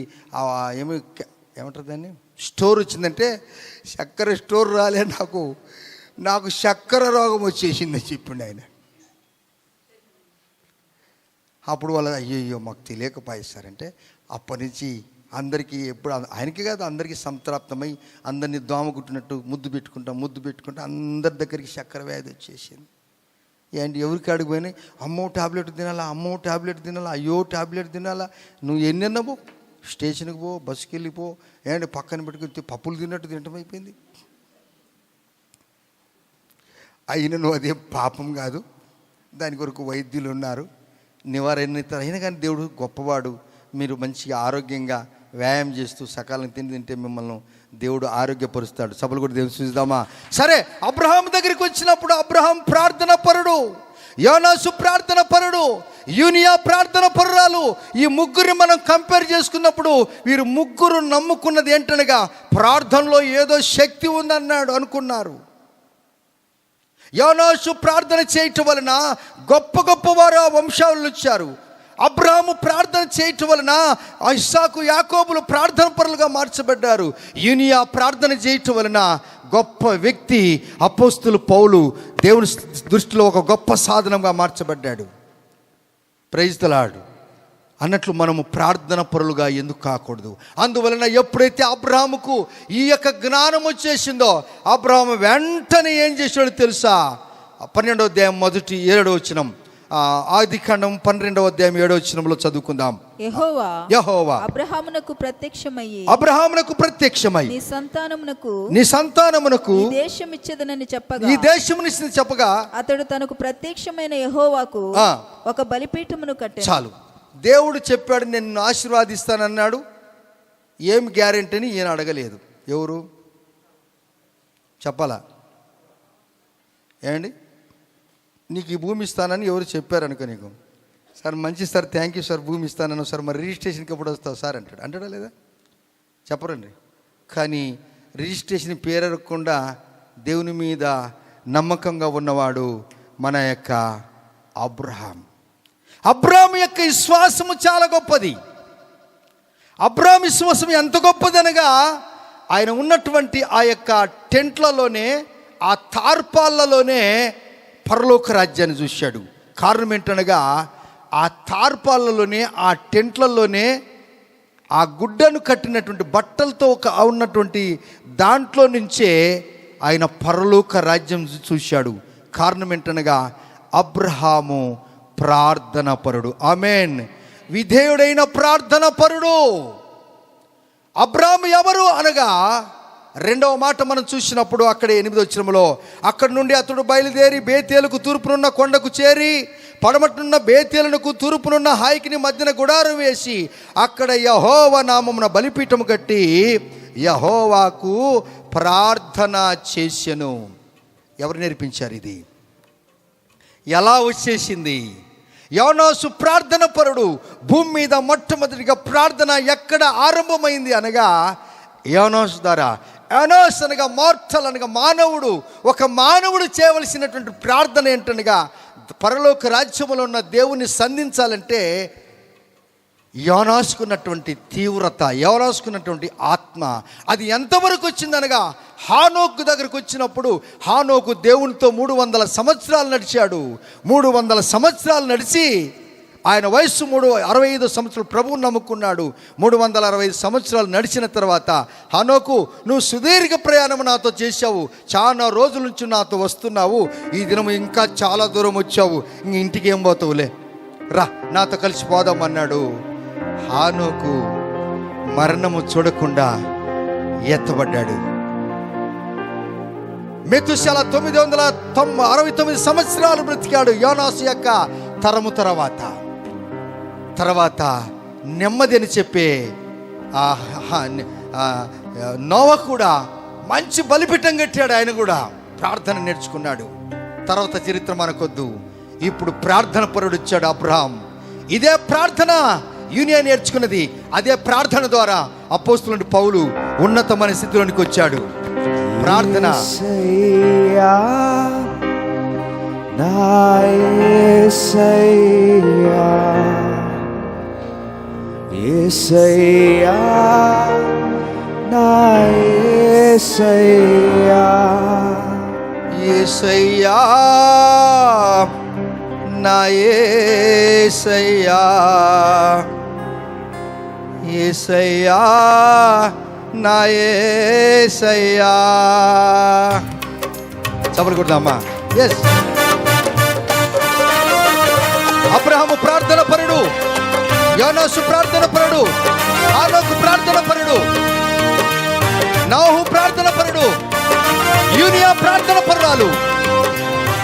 ఏమంటారు దాన్ని, స్టోర్ వచ్చిందంటే, చక్కెర స్టోర్ రాలే, నాకు చక్కెర రోగం వచ్చేసిందని చెప్పిండు ఆయన. అప్పుడు వాళ్ళు అయ్యో మాకు తెలియకపోయేస్తారంటే అప్పటి నుంచి అందరికీ ఎప్పుడు ఆయనకి కాదు అందరికీ సంతృప్తమై అందరినీ దోమ కుట్టినట్టు ముద్దు పెట్టుకుంటా అందరి దగ్గరికి చక్కెర వ్యాధి వచ్చేసింది. ఏంటి ఎవరికి అడిగిపోయినాయి, అమ్మో టాబ్లెట్ తినాలా, అయ్యో టాబ్లెట్ తినాలా. నువ్వు ఎన్నెన్నవో స్టేషన్కి పో, బస్సుకి వెళ్ళిపో, ఏంటి పక్కన పెట్టుకుని పప్పులు తిన్నట్టు తినటం అయిపోయింది. అయినా నువ్వు అదేం పాపం కాదు, దాని కొరకు వైద్యులు ఉన్నారు, నివారణ అయినా కానీ దేవుడు గొప్పవాడు. మీరు మంచిగా ఆరోగ్యంగా వ్యాయామం చేస్తూ సకాలం తింటే మిమ్మల్ని దేవుడు ఆరోగ్యపరుస్తాడు. సభలు కూడా దేవుడు చూద్దామా. సరే, అబ్రహాం దగ్గరికి వచ్చినప్పుడు అబ్రహాం ప్రార్థన పరుడు, యోనాసు ప్రార్థన పరుడు, యూనియా ప్రార్థన పరురాలు. ఈ ముగ్గురిని మనం కంపేర్ చేసుకున్నప్పుడు వీరు ముగ్గురు నమ్ముకున్నది ఏంటనగా ప్రార్థనలో ఏదో శక్తి ఉందన్నాడు అనుకున్నారు. యోనాసు ప్రార్థన చేయటం వలన గొప్ప గొప్పవారు ఆ వంశావళులు వచ్చారు. అబ్రాహాము ప్రార్థన చేయటం వలన ఇస్సాకు యాకోబులు ప్రార్థన పరులుగా మార్చబడ్డారు. యూనియా ప్రార్థన చేయటం వలన గొప్ప వ్యక్తి అపోస్తలు పౌలు దేవుని దృష్టిలో ఒక గొప్ప సాధనంగా మార్చబడ్డాడు. Praise the lord. అన్నట్లు మనము ప్రార్థన పరులుగా ఎందుకు కాకూడదు? అందువలన ఎప్పుడైతే అబ్రాహాముకు ఈ యొక్క జ్ఞానం వచ్చేసిందో అబ్రాహాము వెంటనే ఏం చేసాడో తెలుసా? 12వ అధ్యాయం 7వ వచనం, ఆదికాండం 12వ అధ్యాయం 7వ వచనంలో చదువుకుందాం. యెహోవా అబ్రహామునకు ప్రత్యక్షమై నీ సంతానమునకు ఈ దేశమునిచ్చి చెప్పగా అతడు తనకు ప్రత్యక్షమైన యెహోవాకు ఒక బలిపీఠమును కట్టాడు. చాలు. దేవుడు చెప్పాడు నిన్ను ఆశీర్వాదిస్తానన్నాడు. ఏం గ్యారెంటీ అని ఈయన అడగలేదు. ఎవరు చెప్పాలా? ఏమండి, నీకు ఈ భూమి ఇస్తానని ఎవరు చెప్పారనుకో నీకు, సార్ మంచి సార్, థ్యాంక్ యూ సార్, భూమి ఇస్తానను సార్, మరి రిజిస్ట్రేషన్కి ఎప్పుడు వస్తావు సార్ అంటాడా లేదా? చెప్పరండి. కానీ రిజిస్ట్రేషన్ పేరకుండా దేవుని మీద నమ్మకంగా ఉన్నవాడు మన యొక్క అబ్రాహాము యొక్క విశ్వాసము చాలా గొప్పది. అబ్రాహాము విశ్వాసం ఎంత గొప్పదనగా ఆయన ఉన్నటువంటి ఆ యొక్క టెంట్లలోనే, ఆ తార్పాళ్ళలోనే పరలోక రాజ్యాన్ని చూశాడు. కారణం ఏంటనగా ఆ తార్పాళ్ళలోనే, ఆ టెంట్లలోనే, ఆ గుడ్డను కట్టినటువంటి బట్టలతో ఉన్నటువంటి దాంట్లో నుంచే ఆయన పరలోక రాజ్యం చూశాడు. కారణం ఏంటనగా అబ్రహాము ప్రార్థన పరుడు. ఆమేన్. విధేయుడైన ప్రార్థన పరుడు అబ్రాహాము. ఎవరు అనగా రెండవ మాట మనం చూసినప్పుడు అక్కడే 8వ వచనంలో, అక్కడి నుండి అతడు బయలుదేరి బేతేలుకు తూర్పునున్న కొండకు చేరి పడమటున్న బేతేలునకు తూర్పునున్న హాయికిని మధ్యన గుడారం వేసి అక్కడ యెహోవా నామమున బలిపీఠము కట్టి యెహోవాకు ప్రార్థన చేసెను. ఎవరు నేర్పించారు ఇది? ఎలా వచ్చేసింది? యోనాసు ప్రార్థన పరుడు. భూమి మీద మొట్టమొదటిగా ప్రార్థన ఎక్కడ ఆరంభమైంది అనగా యోనాసు ద్వారా. యోనాసు అనగా మార్టల్ అనగా మానవుడు. ఒక మానవుడు చేయవలసినటువంటి ప్రార్థన ఏంటనగా పరలోక రాజ్యములో ఉన్న దేవుని సంధించాలంటే యోనాసుకున్నటువంటి తీవ్రత, యోనాసుకున్నటువంటి ఆత్మ అది ఎంతవరకు వచ్చిందనగా హానోకు దగ్గరకు వచ్చినప్పుడు హానోకు దేవునితో 300 సంవత్సరాలు నడిచాడు. 300 సంవత్సరాలు నడిచి ఆయన వయస్సు 65 సంవత్సరాలు ప్రభువుని నమ్ముకున్నాడు. 365 సంవత్సరాలు నడిచిన తర్వాత, హానోకు నువ్వు సుదీర్ఘ ప్రయాణం నాతో చేశావు, చాలా రోజుల నుంచి నాతో వస్తున్నావు, ఈ దినం ఇంకా చాలా దూరం వచ్చావు, ఇంక ఇంటికి ఏం పోతావులే, రా నాతో కలిసి పోదామన్నాడు. హానోకు మరణము చూడకుండా ఎత్తబడ్డాడు. మెతుషెల 969 సంవత్సరాలు బ్రతికాడు. యోనాసు యొక్క తరము తర్వాత నెమ్మది అని చెప్పే నోవా కూడా మంచి బలిపీఠం కట్టాడు. ఆయన కూడా ప్రార్థన నేర్చుకున్నాడు. తర్వాత చరిత్ర మనకొద్దు. ఇప్పుడు ప్రార్థన పరుడు వచ్చాడు అబ్రహాం. ఇదే ప్రార్థన యూనియన్ నేర్చుకున్నది. అదే ప్రార్థన ద్వారా అపోస్తలుడు పౌలు ఉన్నతమైన స్థితిలోనికి వచ్చాడు. ప్రార్థన. యేసయ్యా నా యేసయ్యా, యేసయ్యా నా యేసయ్యా, యేసయ్యా నా యేసయ్యా. చప్పట్లు కొడదామా? ఎస్. అబ్రహాము ప్రార్థన పరుడు, యోనాసు ప్రార్థన పరుడు, హానోకు ప్రార్థన పరుడు, నోహు ప్రార్థన పరుడు, యూనియా ప్రార్థన పరురాలు.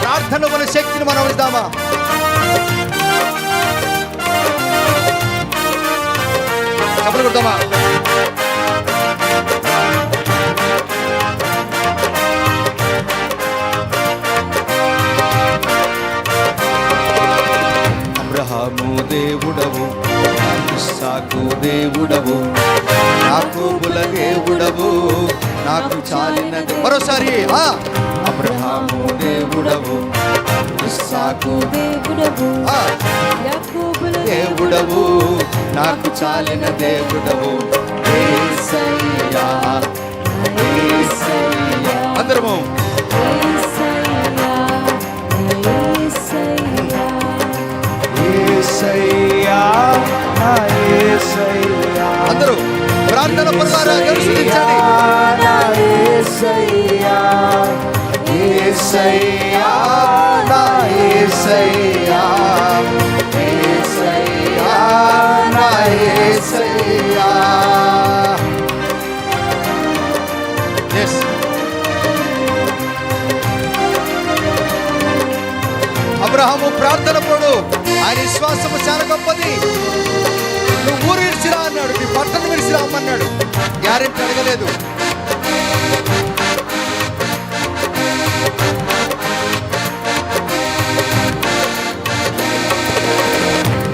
ప్రార్థన మన శక్తిని మనం ఇద్దామా? చప్పట్లు కొడదామా? అబ్రహాము దేవుడవు, ఇస్సాకు దేవుడవు, యాకోబుల దేవుడవు, నాకు చాలినది. మరోసారి అబ్రహాము దేవుడవు, నాకు దేవుడవు ఆ, యాకోబుల దేవుడవు నాకు చాలిన దేవుడవు యేసయ్యా, యేసయ్యా. అందరము యేసయ్యా, యేసయ్యా. యేసయ్యా, నా యేసయ్యా. అందరూ ప్రార్థన పరమారా దర్శించండి. నా యేసయ్యా, యేసయ్యా, నా యేసయ్యా, యేసయ్యా, నా యేసయ్యా. Yes. అబ్రహాము ప్రార్థన పడు, ఆయన విశ్వాసము చాలా గొప్పది. నువ్వు ఊరు విడిచిరా అన్నాడు, నీ పట్టణం విడిచిరా అమ్మన్నాడు. గ్యారెంటీ అడగలేదు.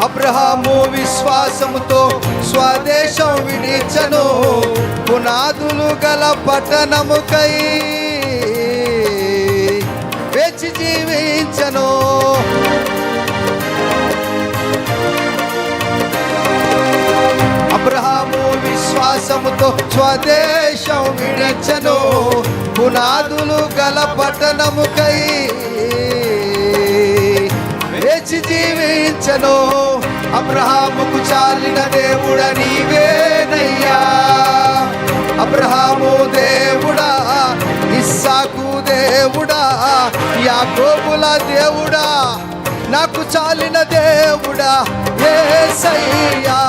అబ్రహాము విశ్వాసముతో స్వదేశం విడిచెను, పునాదులు గల పట్టణముకై వేచి జీవించను. అబ్రహాము విశ్వాసముతో స్వదేశం విడిచెను, పునాదులు గల పట్టణముకై వేచి జీవించను. అబ్రహాముకు చాలిన దేవుడ నీవేనయ్యా. అబ్రహాము దేవుడా, ఇస్సాకు దేవుడా, యాకోబుల దేవుడా, నాకు చాలిన దేవుడా యేసయ్యా,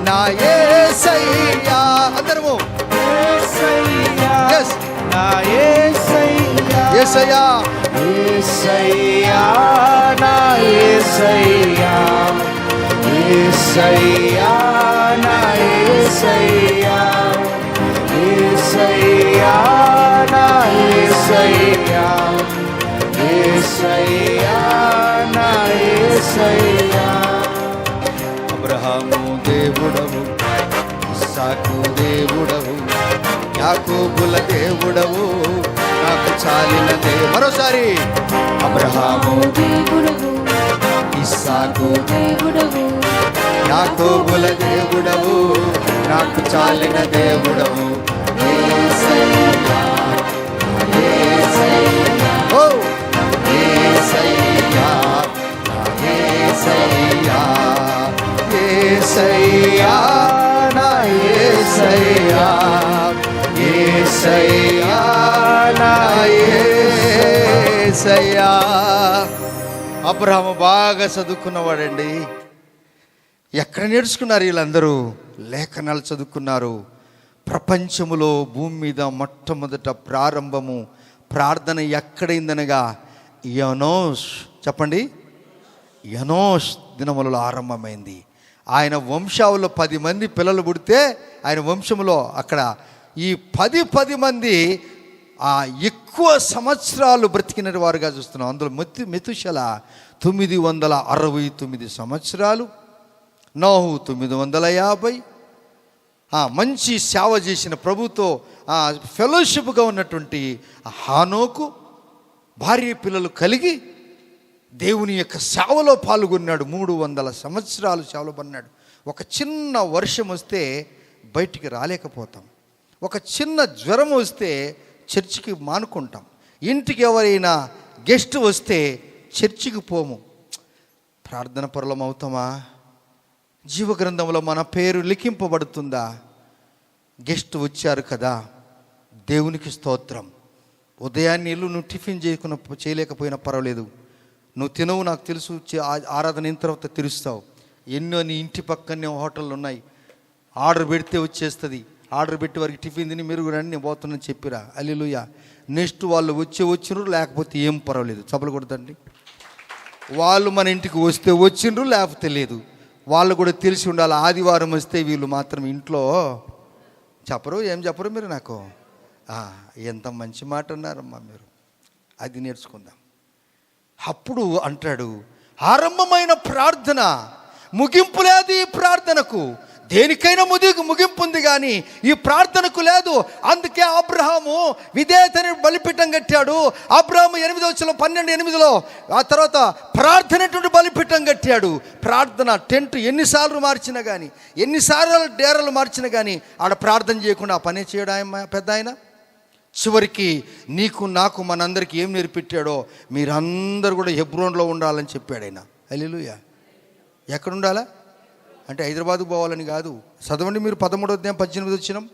నా యేసయ్యా. అందరము యేసయ్యా, నా యేసయ్యా, యేసయ్యా, యేసయ్యా, నా యేసయ్యా, యేసయ్యా, నా యేసయ్యా, యేసయ్యా, నా యేసయ్యా, యేసయ్యా, నా యేసయ్యా. అబ్రహాము దేవుడవు, ఇస్సాకు దేవుడవు, యాకోబుల దేవుడవు, నాకు చాలిన మరోసారి అబ్రహాము దేవుడవు ఇస్సాకు దేవుడవు యాకోబుల దేవుడవు, నాకు చాలిన దేవుడవు యేసయ్యా, యేసయ్యా. ఓ యేసయ్యా, నా యేసయ్యా, యేసయ్యా, నా యేసయ్యా, యేసయ్యా, నా యేసయ్యా. అబ్రహాము బాగా చదువుకున్నవాడండి. ఎక్కడ నేర్చుకున్నారు వీళ్ళందరూ? లేఖనాలు చదువుకున్నారు. ప్రపంచములో భూమి మీద మొట్టమొదట ప్రారంభము ప్రార్థన ఎక్కడైందనగా యనోష్, చెప్పండి, యనోష్ దినములలో ఆరంభమైంది. ఆయన వంశావళిలో 10 మంది పిల్లలు పుడితే ఆయన వంశంలో అక్కడ ఈ 10 మంది ఎక్కువ సంవత్సరాలు బ్రతికిన వారుగా చూస్తున్నాం. అందులో మెతుషల 969 సంవత్సరాలు, నోహు 950, మంచి సేవ చేసిన ప్రభుతో ఫెలోషిప్గా ఉన్నటువంటి హానోకు భార్య పిల్లలు కలిగి దేవుని యొక్క సేవలో పాల్గొన్నాడు. 300 సంవత్సరాలు సేవలో పన్నాడు. ఒక చిన్న వర్షం వస్తే బయటికి రాలేకపోతాం, ఒక చిన్న జ్వరం వస్తే చర్చికి మానుకుంటాం, ఇంటికి ఎవరైనా గెస్ట్ వస్తే చర్చికి పోము. ప్రార్థన పరులం అవుతామా? జీవగ్రంథంలో మన పేరు లిఖింపబడుతుందా? గెస్ట్ వచ్చారు కదా, దేవునికి స్తోత్రం. ఉదయాన్నే నువ్వు టిఫిన్ చేయలేకపోయినా పర్వాలేదు, నువ్వు తినవు నాకు తెలుసు, ఆరాధన అయిన తర్వాత తెలుస్తావు. ఎన్నో నీ ఇంటి పక్కనే హోటళ్ళు ఉన్నాయి, ఆర్డర్ పెడితే వచ్చేస్తుంది. ఆర్డర్ పెట్టి వారికి టిఫిన్ తిని మీరు రండి నేను పోతున్నాను చెప్పిరా, హల్లెలూయా. నెక్స్ట్ వాళ్ళు వచ్చిండ్రు, లేకపోతే ఏం పర్వాలేదు, చప్పలు కొడతండి. వాళ్ళు మన ఇంటికి వస్తే వచ్చిండ్రు, లేకపోతే లేదు. వాళ్ళు కూడా తెలిసి ఉండాలి, ఆదివారం వస్తే వీళ్ళు మాత్రం ఇంట్లో చెప్పరు. ఏం చెప్పరు మీరు నాకు? ఎంత మంచి మాట అన్నారమ్మా మీరు, అది నేర్చుకుందాం. అప్పుడు అంటాడు, ఆరంభమైన ప్రార్థన ముగింపు లేదు ఈ ప్రార్థనకు. దేనికైనా ముగింపు ఉంది కానీ ఈ ప్రార్థనకు లేదు. అందుకే అబ్రహాము విధేయతని బలిపీఠం కట్టాడు. అబ్రహాము 8:12 ఆ తర్వాత ప్రార్థనటువంటి బలిపీఠం కట్టాడు. ప్రార్థన టెంట్ ఎన్నిసార్లు మార్చినా కానీ, ఎన్నిసార్లు డేరలు మార్చినా కానీ ఆడ ప్రార్థన చేయకుండా ఆ పనే చేయడం ఆయన పెద్ద ఆయన. చివరికి నీకు నాకు మనందరికీ ఏం నేర్పెట్టాడో, మీరందరూ కూడా హెబ్రోన్లో ఉండాలని చెప్పాడు ఆయన. హల్లెలూయా. ఎక్కడ ఉండాలా అంటే హైదరాబాద్కు పోవాలని కాదు. చదవండి మీరు 13:18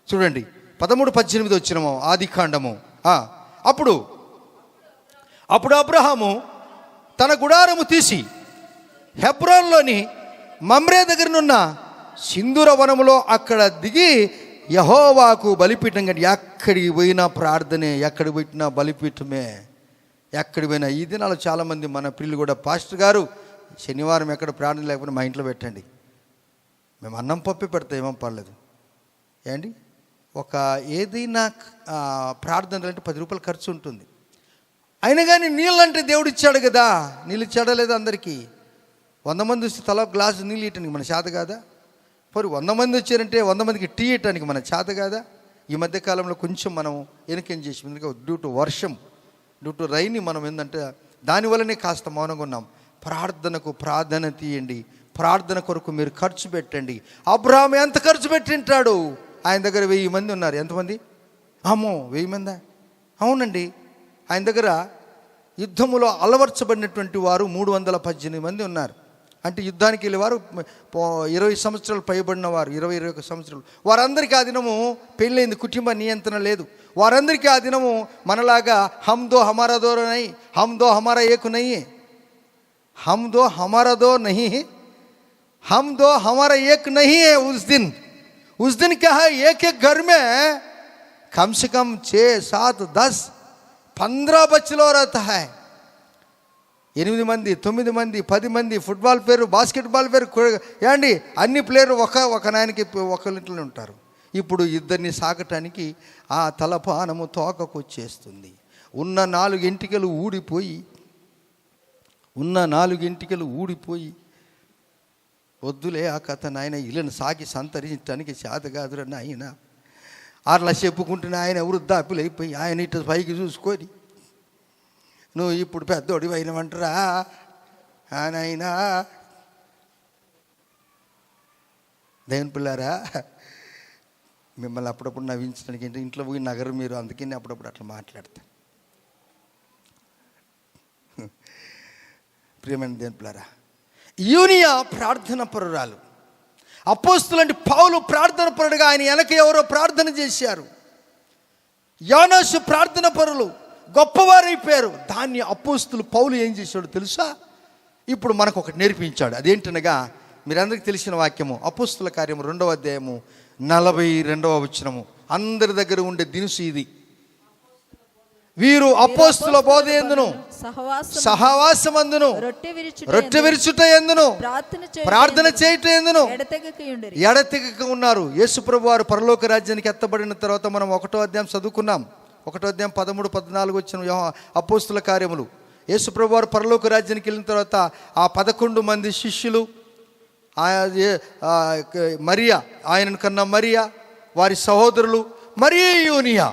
చూడండి. 13:18 ఆది కాండము. అప్పుడు అబ్రహాము తన గుడారము తీసి హెబ్రోన్లోని మమ్రే దగ్గరనున్న సింధూర వనములో అక్కడ దిగి యెహోవాకు బలిపీఠం కట్టి, ఎక్కడికి పోయినా ప్రార్థనే, ఎక్కడికి పెట్టినా బలిపీఠమే, ఎక్కడికి పోయినా. ఈ దినాలు చాలామంది మన పిల్లలు కూడా, పాస్టర్ గారు శనివారం ఎక్కడ ప్రార్థన లేకపోతే మా ఇంట్లో పెట్టండి, మేము అన్నం పప్పి పెడతాం, ఏమో పర్లేదు. ఏంటి ఒక ఏదైనా ప్రార్థన అంటే 10 రూపాయలు ఖర్చు ఉంటుంది. అయినా కానీ నీళ్ళు అంటే దేవుడు ఇచ్చాడు కదా, నీళ్ళు ఇచ్చాడా లేదా అందరికీ? 100 మంది వస్తే తల గ్లాసు నీళ్ళు ఇవ్వటానికి మన చేత కాదా? పోయి 100 మంది వచ్చారంటే 100 మందికి టీ ఇవ్వటానికి మన చేత కాదా? ఈ మధ్యకాలంలో కొంచెం మనం వెనకేం చేసి, ఎందుకంటే డ్యూ టు వర్షం, డ్యూ టు రైన్ మనం ఏంటంటే దానివల్లనే కాస్త మౌనంగా ఉన్నాం. ప్రార్థనకు ప్రాధాన్యత తీయండి, ప్రార్థన కొరకు మీరు ఖర్చు పెట్టండి. అబ్రహాము ఎంత ఖర్చు పెట్టింటాడు? ఆయన దగ్గర 1000 మంది ఉన్నారు. ఎంతమంది? అమ్మో 1000 మందా? అవునండి. ఆయన దగ్గర యుద్ధములో అలవర్చబడినటువంటి వారు 318 మంది ఉన్నారు. అంటే యుద్ధానికి వెళ్ళేవారు 20 సంవత్సరాలు పైబడిన వారు, 20-21 సంవత్సరాలు. వారందరికీ ఆ దినము పెళ్ళైంది, కుటుంబ నియంత్రణ లేదు. వారందరికీ ఆ దినము మనలాగా హమ్ దో హమారా దో నహీ, హమ్ దో హమారా ఏక్ నహీ, हम दो हमारा दो नहीं है, हम दो हमारा एक नहीं है. उस दिन क्या है, एक घर में कम से कम 6, 7, 10, 15 बच्चे रहता है. 8 మంది 9 మంది 10 మంది ఫుట్బాల్ ప్లేయర్, బాస్కెట్బాల్ ప్లేయర్, ఏండి అన్ని ప్లేయర్ ఒక నాయనకి ఒకరింట్లోనే ఉంటారు. ఇప్పుడు ఇద్దరిని సాకటానికి ఆ తలపానము తోకకు వచ్చేస్తుంది. ఉన్న 4 ఎంటికలు ఊడిపోయి వద్దులే ఆ కథ నాయన, ఇళ్ళని సాకి సంతరించడానికి చేత కాదురా నాయన. అట్లా చెప్పుకుంటున్న ఆయన వృద్ధాప్యులు అయిపోయి ఆయన ఇటు పైకి చూసుకొని, నువ్వు ఇప్పుడు పెద్దోడి అయినవంటరా నాయనా. దేవుని పిల్లారా, మిమ్మల్ని అప్పుడప్పుడు నవ్వించడానికి ఏంటి, ఇంట్లో పోయి నగరు మీరు, అందుకని అప్పుడప్పుడు అట్లా మాట్లాడతాను. ప్రియమైన దేవుని పిల్లారా, యూనియా ప్రార్థన పరురాలు. అపోస్తులంటే పౌలు ప్రార్థన పరుడుగా, ఆయన వెనక ఎవరో ప్రార్థన చేశారు. యోనాసు ప్రార్థన పరులు గొప్పవారైపోయారు. దాన్ని అపోస్తులు పౌలు ఏం చేశాడు తెలుసా? ఇప్పుడు మనకు ఒకటి నేర్పించాడు. అదేంటనగా మీరందరికీ తెలిసిన వాక్యము, అపోస్తుల కార్యము 2వ అధ్యాయము 42వ వచనము. అందరి దగ్గర ఉండే దినుసు ఇది. వీరు అపోస్తుల బోధ యందును సహవాసమందును రొట్టె విరుచుట యందును ప్రార్థన చేయుట యందును ఎడతెగక ఉన్నారు. యేసుప్రభు వారు పరలోక రాజ్యానికి ఎత్తబడిన తర్వాత మనం 1వ అధ్యాయం చదువుకున్నాం. 1వ అధ్యాయం 13, 14 వచ్చిన అపోస్తుల కార్యములు. యేసుప్రభు వారు పరలోక రాజ్యానికి వెళ్ళిన తర్వాత ఆ 11 మంది శిష్యులు, మరియా, ఆయనను కన్నా మరియా, వారి సహోదరులు, మరియా, యూనియా,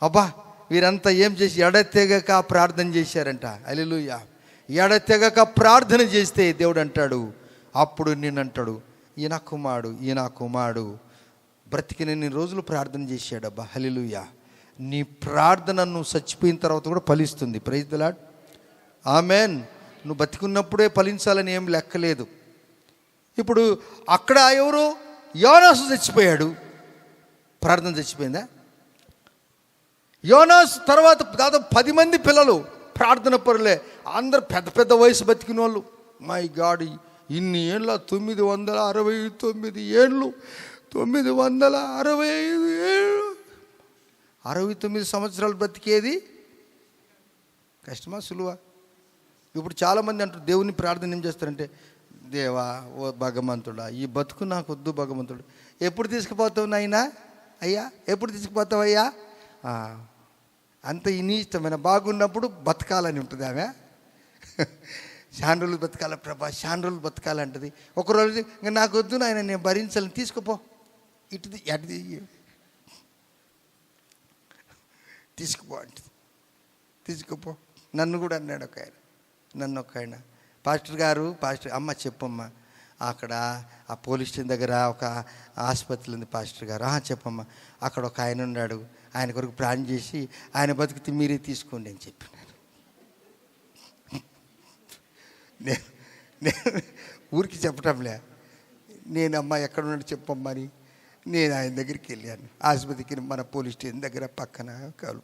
అబ్బా వీరంతా ఏం చేసి ఎడతెగక ప్రార్థన చేశారంట. హల్లెలూయా. ఎడతెగక ప్రార్థన చేస్తే దేవుడు అంటాడు, అప్పుడు నేనంటాడు, ఈయన కుమారుడు బ్రతికినన్ని రోజులు ప్రార్థన చేశాడబ్బా. హల్లెలూయా. నీ ప్రార్థన నువ్వు చచ్చిపోయిన తర్వాత కూడా ఫలిస్తుంది. Praise the Lord. ఆమెన్. నువ్వు బతికున్నప్పుడే ఫలించాలని ఏం లెక్కలేదు. ఇప్పుడు అక్కడ ఎవరు? యోనాసు చచ్చిపోయాడు, ప్రార్థన చచ్చిపోయిందా? యోనాసు తర్వాత దాదాపు 10 మంది పిల్లలు ప్రార్థన పరులే, అందరు పెద్ద పెద్ద వయసు బతికిన వాళ్ళు. మై గాడ్, ఇన్ని ఏళ్ళ 969 ఏళ్ళు, 965 ఏళ్ళు, 69 సంవత్సరాలు బ్రతికేది కష్టమా సులువా? ఇప్పుడు చాలామంది అంటారు, దేవుని ప్రార్థన ఏం చేస్తారంటే, దేవా ఓ భగవంతుడా, ఈ బతుకు నాకు వద్దు భగవంతుడు. ఎప్పుడు తీసుకుపోతావు నాయనా? అయ్యా ఎప్పుడు తీసుకుపోతావయ్యా? అంత ఇష్టమైన బాగున్నప్పుడు బతకాలని ఉంటుంది ఆమె. చాలా రోజులు బతకాల ప్రభా, చాలా రోజులు బతకాలంటది. ఒకరోజు ఇంకా నాకు వద్దు నాయన, నేను భరించాలని, తీసుకుపో, ఇటుది అటుది తీసుకుపో అంటది. తీసుకుపో. నన్ను కూడా అన్నాడు ఒక ఆయన, నన్ను ఒక ఆయన, పాస్టర్ గారు, పాస్టర్ అమ్మ చెప్పమ్మా, అక్కడ ఆ పోలీస్ స్టేషన్ దగ్గర ఒక ఆసుపత్రి ఉంది పాస్టర్ గారు. చెప్పమ్మా, అక్కడ ఒక ఆయన ఉన్నాడు, ఆయన కొరకు ప్లాన్ చేసి ఆయన బతికితే మీరే తీసుకోండి అని చెప్పినాను. నేను ఊరికి చెప్పటంలే, నేను అమ్మ ఎక్కడున్నాడు చెప్పమ్మా అని నేను ఆయన దగ్గరికి వెళ్ళాను. ఆసుపత్రికి మన పోలీస్ స్టేషన్ దగ్గర పక్కన కాలు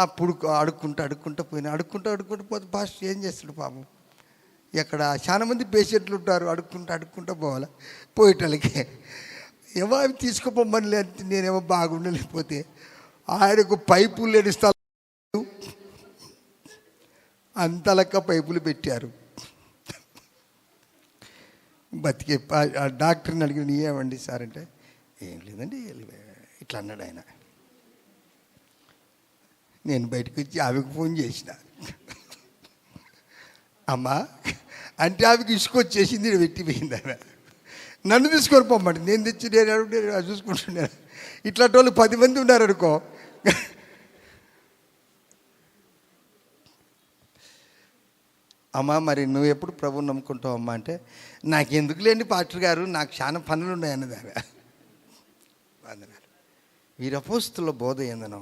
అప్పుడు అడుక్కుంటూ పోతే పాస్టర్ ఏం చేస్తాడు పాపం, ఎక్కడ చాలా మంది పేషెంట్లు ఉంటారు, అడుక్కుంటూ పోవాలి. పోయేటోళ్ళకి ఏమో అవి తీసుకుపోమని లేదు, నేనేమో బాగుండలేకపోతే ఆయనకు పైపులు లేని స్థలం అంతలక్క పైపులు పెట్టారు. బతికే డాక్టర్ని అడిగిన ఏమండి సార్ అంటే, ఏం లేదండి ఇట్లా అన్నాడు ఆయన. నేను బయటకు వచ్చి ఆమెకు ఫోన్ చేసిన, అమ్మా అంటే ఆమెకి ఇసుకొచ్చేసింది, నేను పెట్టిపోయింది. ఆమె నన్ను తీసుకొని పోమ్మండి, నేను తెచ్చి నేను చూసుకుంటున్నాను. ఇట్లాంటి వాళ్ళు 10 మంది ఉన్నారు అనుకో. అమ్మా మరి నువ్వు ఎప్పుడు ప్రభువుని నమ్ముకుంటావు అమ్మా అంటే, నాకు ఎందుకు లేండి పాస్టర్ గారు, నాకు చాలా పనులు ఉన్నాయన్నది ఆమె. వందనాలు. వీరి అపోస్తుల బోధ ఏందనో,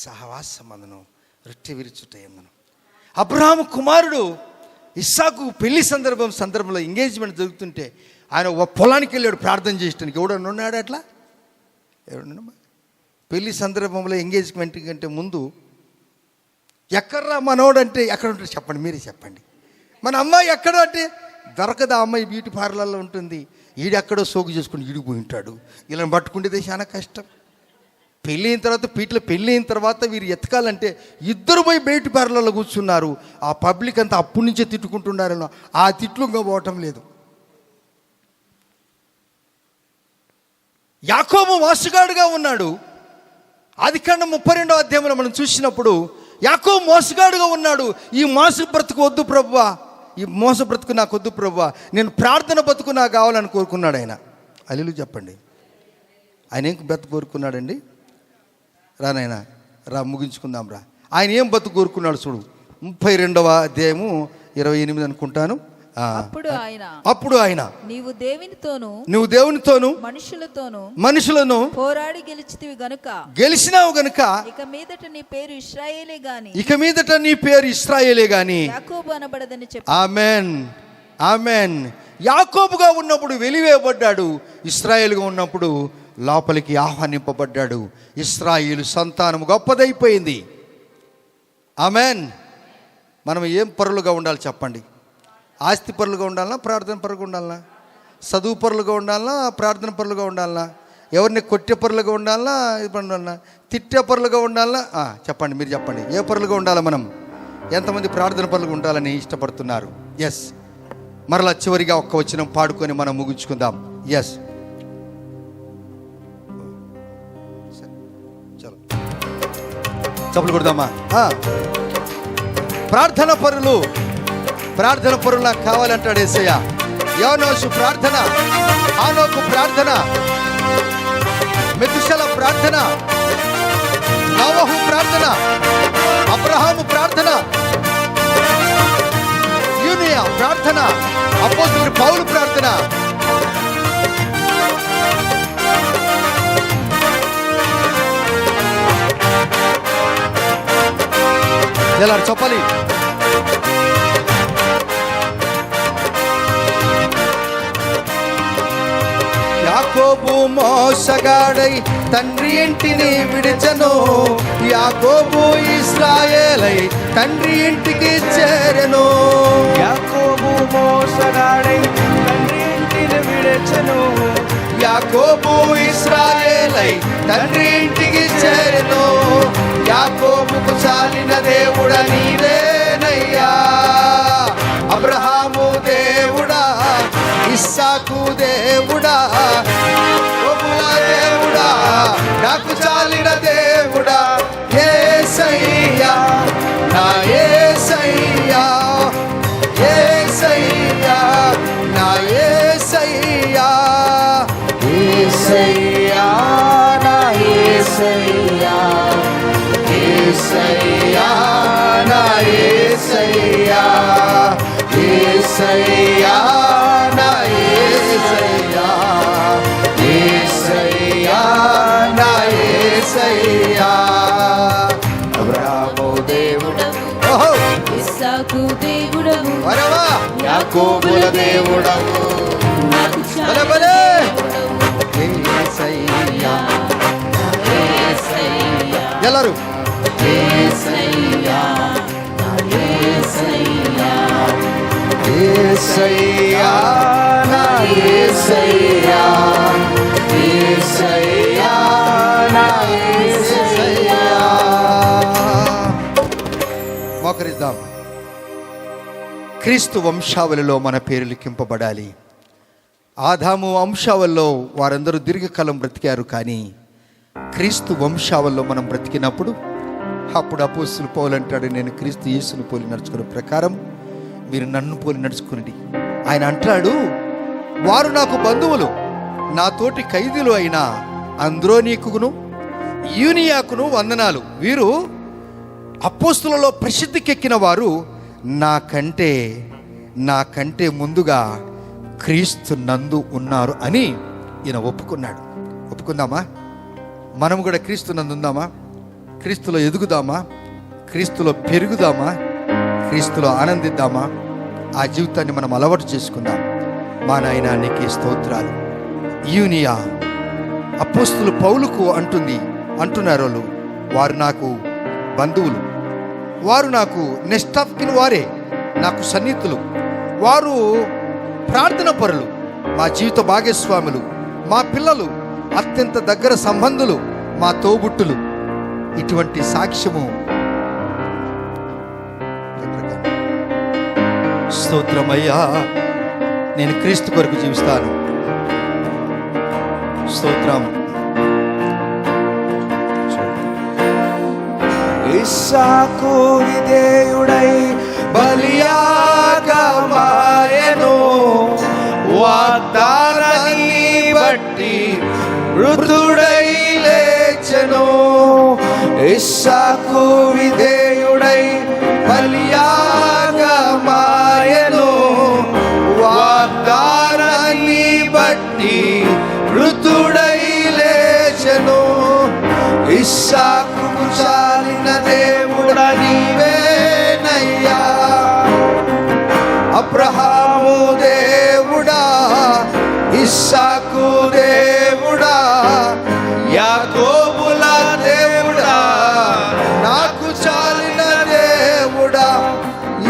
సహవాసం అందనం, రొట్టె విరుచుట ఏందనో. అబ్రహాము కుమారుడు ఇస్సాకు పెళ్లి సందర్భంలో ఎంగేజ్మెంట్ జరుగుతుంటే ఆయన పొలానికి వెళ్ళాడు ప్రార్థన చేయడానికి. ఎవడన్నా ఉన్నాడు అట్లా? ఎవడన్నా? పెళ్లి సందర్భంలో ఎంగేజ్మెంట్ కంటే ముందు ఎక్కడ్రా మనోడు అంటే ఎక్కడ ఉంటాడు చెప్పండి, మీరే చెప్పండి. మన అమ్మాయి ఎక్కడ అంటే దొరకదు, ఆ అమ్మాయి బ్యూటీ పార్లర్లో ఉంటుంది. ఈడెక్కడో సోకు చేసుకుని ఈడిపోయి ఉంటాడు. ఇలా పట్టుకుంటేదే చాలా కష్టం. పెళ్ళి అయిన తర్వాత వీరు ఎతకాలంటే ఇద్దరు పోయి బ్యూటీ పార్లర్లో కూర్చున్నారు. ఆ పబ్లిక్ అంతా అప్పటి నుంచే తిట్టుకుంటున్నారనో, ఆ తిట్లు ఇంకా పోవటం లేదు. యాకోబు మోసగాడుగా ఉన్నాడు. ఆదికాండం 32వ అధ్యాయంలో మనం చూసినప్పుడు యాకోబు మోసగాడుగా ఉన్నాడు. ఈ మోస బ్రతుకు వద్దు ప్రభువా, ఈ మోస బ్రతుకు నాకు వద్దు ప్రభువా, నేను ప్రార్థన బతుకు నాకు కావాలని కోరుకున్నాడు ఆయన. హల్లెలూయా చెప్పండి. ఆయన ఏం బ్రతుకు కోరుకున్నాడండి? రానైనా రా ముగించుకుందాం రా. ఆయన ఏం బతుకు కోరుకున్నాడు చూడు, 32వ అధ్యాయము 28 అనుకుంటాను. అప్పుడు ఆయన నీవు దేవునితోను మనుషులను పోరాడి గెలిచినావు గనుక ఇక మీదట నీ పేరు ఇశ్రాయేలే గాని యాకోబు అనబడదని చెప్పి. ఆమేన్, ఆమేన్. యాకోబుగా ఉన్నప్పుడు వెలివేయబడ్డాడు, ఇశ్రాయేలుగా ఉన్నప్పుడు లోపలికి ఆహ్వానింపబడ్డాడు. ఇశ్రాయేలు సంతానం గొప్పదైపోయింది. ఆమేన్. మనం ఏం పరులుగా ఉండాలి చెప్పండి? ఆస్తి పరులుగా ఉండాలన్నా, ప్రార్థన పరులుగా ఉండాలన్నా? చదువు పరులుగా ఉండాలన్నా, ప్రార్థన పరులుగా ఉండాలన్నా? ఎవరిని కొట్టే పరులుగా ఉండాలన్నా, ఉండాలన్నా? తిట్టే పరులుగా ఉండాలన్నా? చెప్పండి, మీరు చెప్పండి. ఏ పరులుగా ఉండాలి మనం? ఎంతమంది ప్రార్థన పరులుగా ఉండాలని ఇష్టపడుతున్నారు? ఎస్. మరలా చివరిగా ఒక్క వచనం పాడుకొని మనం ముగించుకుందాం. ఎస్, చలో చప్పులు కొడదామా? ప్రార్థన పరులు నాకు కావాలంటాడు యేసయ్య. యోనోషు ప్రార్థన, ఆనోకు ప్రార్థన, మెతుషల ప్రార్థన, నోవహు ప్రార్థన, అబ్రహాము ప్రార్థన, యూనియా ప్రార్థన, అపోస్తలుడు పౌలు ప్రార్థన. ఎలా చెప్పాలి? యాకోబు మోసగాడై తండ్రి ఇంటిని విడిచెను, యాకోబు ఇశ్రాయేలై తండ్రి ఇంటికి చేరెను. యాకోబు మోసగాడై తండ్రి ఇంటిని విడిచెను, యాకోబు ఇశ్రాయేలై తండ్రి ఇంటికి చేరెను. యాకోబుకు చాలిన దేవుడ నీవేనయ్యా, అబ్రహాము దేవుడా, ఇస్సాకు దేవుడా, ప్రభుల దేవుడా, నాకు చాలిన దేవుడా, యేసయ్యా, నా యేసయ్యా, యేసయ్యా నా యేసయ్యా, యేసయ్యా నా యేసయ్యా, యేసయ్యా నా యేసయ్యా. అబ్రహాము దేవుడవు, ఓహో ఇస్సాకు దేవుడవు, వరవా యాకోబుల దేవుడవు, నాకు బలే బలే. యేసయ్యా, యేసయ్యా, ಎಲ್ಲರೂ యేసయ్యా, యేసయ్యా, యేసయ్యా నా యేసయ్యా, యేసయ్యా నా యేసయ్యా. మోకరిద్దాం. క్రీస్తు వంశావళిలో మన పేరు లిఖింపబడాలి. ఆదాము వంశావళిలో వారందరూ దీర్ఘకాలం బ్రతికారు, కానీ క్రీస్తు వంశావళిలో మనం బ్రతికినప్పుడు అప్పుడు అపోస్తలుడు పౌలు అంటాడు, నేను క్రీస్తు యేసును పోలి నడుచుకునే ప్రకారం మీరు నన్ను పోలి నడుచుకునండి. ఆయన అంటాడు, వారు నాకు బంధువులు, నా తోటి ఖైదీలు అయిన అంద్రోనీకును యూనియాకును వందనాలు. వీరు అపోస్తలులలో ప్రసిద్ధికెక్కిన వారు నాకంటే ముందుగా క్రీస్తు నందు ఉన్నారు అని ఈయన ఒప్పుకున్నాడు. ఒప్పుకుందామా? మనం కూడా క్రీస్తు నందు ఉందామా? క్రీస్తులో ఎదుగుదామా? క్రీస్తులో పెరుగుదామా? క్రీస్తులో ఆనందిద్దామా? ఆ జీవితాన్ని మనం అలవాటు చేసుకుందాం. మా నాయనా నీకే స్తోత్రాలు. యూనియా అపోస్తలుడు పౌలుకు అంటున్నారు వాళ్ళు, వారు నాకు బంధువులు, వారు నాకు నెక్స్ట్ ఆఫ్ కిన్, వారే నాకు సన్నిహితులు, వారు ప్రార్థన పరులు, మా జీవిత భాగస్వాములు, మా పిల్లలు, అత్యంత దగ్గర సంబంధులు, మా తోబుట్టులు. ఇటువంటి సాక్ష్యము స్తోత్రమయ్యా, నేను క్రీస్తు కొరకు జీవిస్తాను. స్తోత్రం. ఇస్సాకు విధేయుడై బలియాగమాయెను, వాగ్దానాన్ని బట్టి మృతుడై లేచెను. ఇస్సాకు విధేయుడై బలియాగమాయెను, వాగ్దానాన్ని బట్టి మృతుడై లేచెను. ఇస్సాకు చాలిన దేవుడ నీవేనయ్యా, అబ్రహాము దేవుడా, ఇస్సాకు దేవుడా, యాకోబుల దేవుడా, నాకు చాలిన దేవుడా,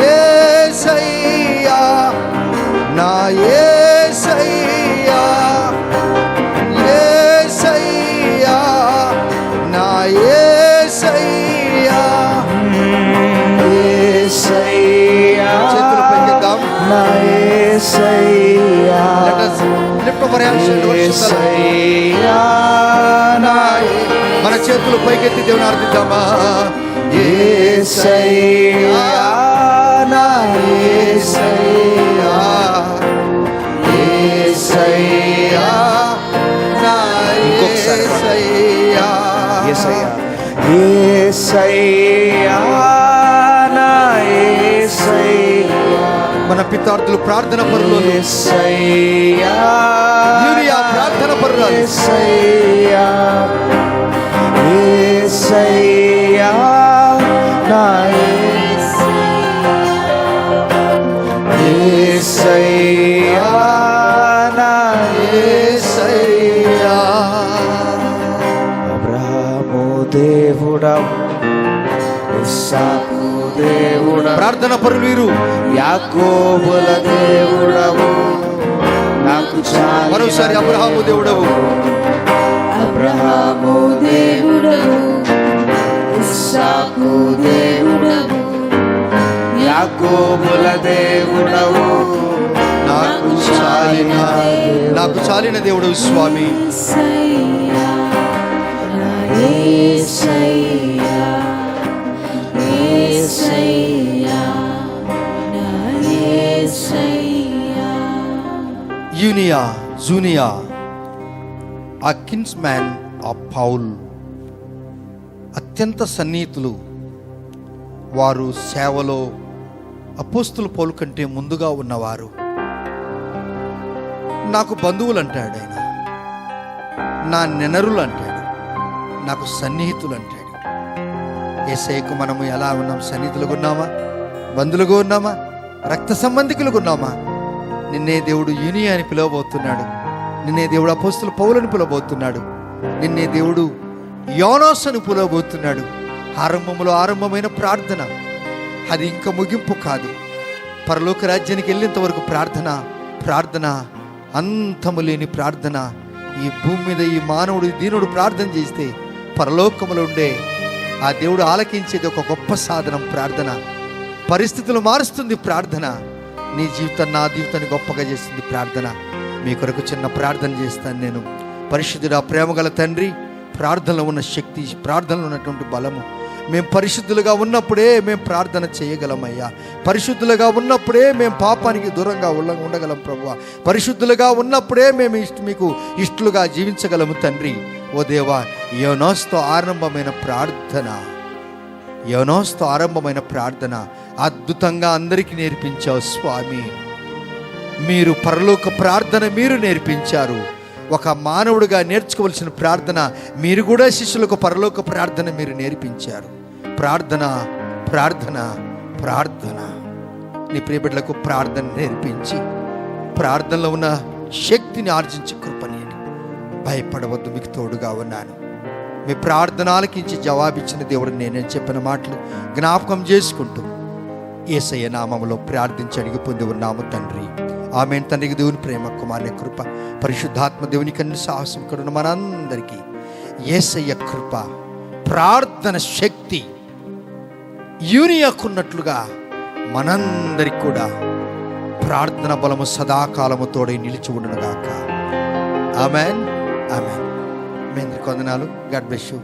యేసయ్యా నా యేసయ్యా, యేసయ్యా నా యేసయ్యా, యేసయ్యా చేతులు పైకెత్తాం. నా యేసయ్యా, Let us lift up our hands and worship the Lord. యేసయ్యా నా మన చేతులు పైకెత్తి దేవుని ఆరాధిద్దామా? యేసయ్యా నా యేసయ్యా, యేసయ్యా నా యేసయ్యా, యేసయ్యా, యేసయ్యా నా యేసయ్యా. మన పితార్థులు ప్రార్థన పరులు, యేసయ్యా యూరియా ప్రార్థన పరురాలు. యేసయ్యా, యేసయ్యా నా యేసయ్యా నా యేసయ్యా. అబ్రహాము దేవుడవు, ఇస్సాకు దేవుడవు, ప్రార్థన పరులు వీరు. యాకోబుల దేవుడవు, నాకు మరోసారి అబ్రహాము దేవుడవు, అబ్రహాము దేవుడవు, ఇస్సాకు దేవుడవు, యాకోబుల దేవుడవు, నాకు చాలిన దేవుడు స్వామి. యేసయ్యా, నా యేసయ్యా, యేసయ్యా, నా యేసయ్యా. యూనియా, జూనియా, ఆ కిన్స్ మ్యాన్ ఆ పౌల్ అత్యంత సన్నిహితులు, వారు సేవలో అపోస్తుల పౌలు కంటే ముందుగా ఉన్నవారు. నాకు బంధువులు అంటాడు ఆయన, నా నెనరులు అంటాడు, నాకు సన్నిహితులు అంటాడు. యేసయ్యకు మనము ఎలా ఉన్నాం? సన్నిహితులుగా ఉన్నామా? బంధువులుగా ఉన్నామా? రక్త సంబంధికులుగా ఉన్నామా? నిన్నే దేవుడు యూనియా అని పిలవబోతున్నాడు. నిన్నే దేవుడు అపోస్తుల పౌలను పిలవబోతున్నాడు. నిన్నే దేవుడు యోనాస్ అని పిలవబోతున్నాడు. ఆరంభమైన ప్రార్థన, అది ఇంకా ముగింపు కాదు. పరలోక రాజ్యానికి వెళ్ళేంత వరకు ప్రార్థన అంతము లేని ప్రార్థన. ఈ భూమి మీద ఈ మానవుడు దీనుడు ప్రార్థన చేస్తే పరలోకములో ఉండే ఆ దేవుడు ఆలకించేది ఒక గొప్ప సాధనం ప్రార్థన. పరిస్థితులు మారుస్తుంది ప్రార్థన. నీ జీవితాన్ని, నా జీవితాన్ని గొప్పగా చేస్తుంది ప్రార్థన. మీ కొరకు చిన్న ప్రార్థన చేస్తాను నేను. పరిశుద్ధుడా, ప్రేమగల తండ్రి, ప్రార్థనలో ఉన్న శక్తి, ప్రార్థనలో ఉన్నటువంటి బలము, మేము పరిశుద్ధులుగా ఉన్నప్పుడే మేము ప్రార్థన చేయగలమయ్యా. పరిశుద్ధులుగా ఉన్నప్పుడే మేము పాపానికి దూరంగా ఉండగలం ప్రభువా. పరిశుద్ధులుగా ఉన్నప్పుడే మేము మీకు ఇష్టలుగా జీవించగలము తండ్రి. ఓ దేవా, యోనాస్తో ఆరంభమైన ప్రార్థన అద్భుతంగా అందరికీ నేర్పించావు స్వామి. మీరు పరలోక ప్రార్థన మీరు నేర్పించారు. ఒక మానవుడిగా నేర్చుకోవలసిన ప్రార్థన మీరు కూడా శిష్యులకు పరలోక ప్రార్థన మీరు నేర్పించారు. ప్రార్థన నీ ప్రియబిడ్డలకు ప్రార్థన నేర్పించి ప్రార్థనలో ఉన్న శక్తిని ఆర్జించి కృపనీయండి. భయపడవద్దు, మీకు తోడుగా ఉన్నాను. మీ ప్రార్థన ఆలకించి జవాబిచ్చిన దేవుడు నేనే చెప్పిన మాటలు జ్ఞాపకం చేసుకుంటూ యేసయ్య నామములో ప్రార్థించి అడిగి పొంది ఉన్నాము తండ్రి. ఆమేన్. తండ్రికి దేవుని ప్రేమ, కుమారుని కృప, పరిశుద్ధాత్మ దేవుని కన్ను సాహసం కరుణ మనందరికీ యేసయ్య కృప, ప్రార్థన శక్తి యూనియాకున్నట్లుగా మనందరికి కూడా ప్రార్థన బలము సదాకాలము తోడై నిలిచి ఉండునుగాక. ఆమేన్. మీ అందరికీ వందనాలు. God bless you.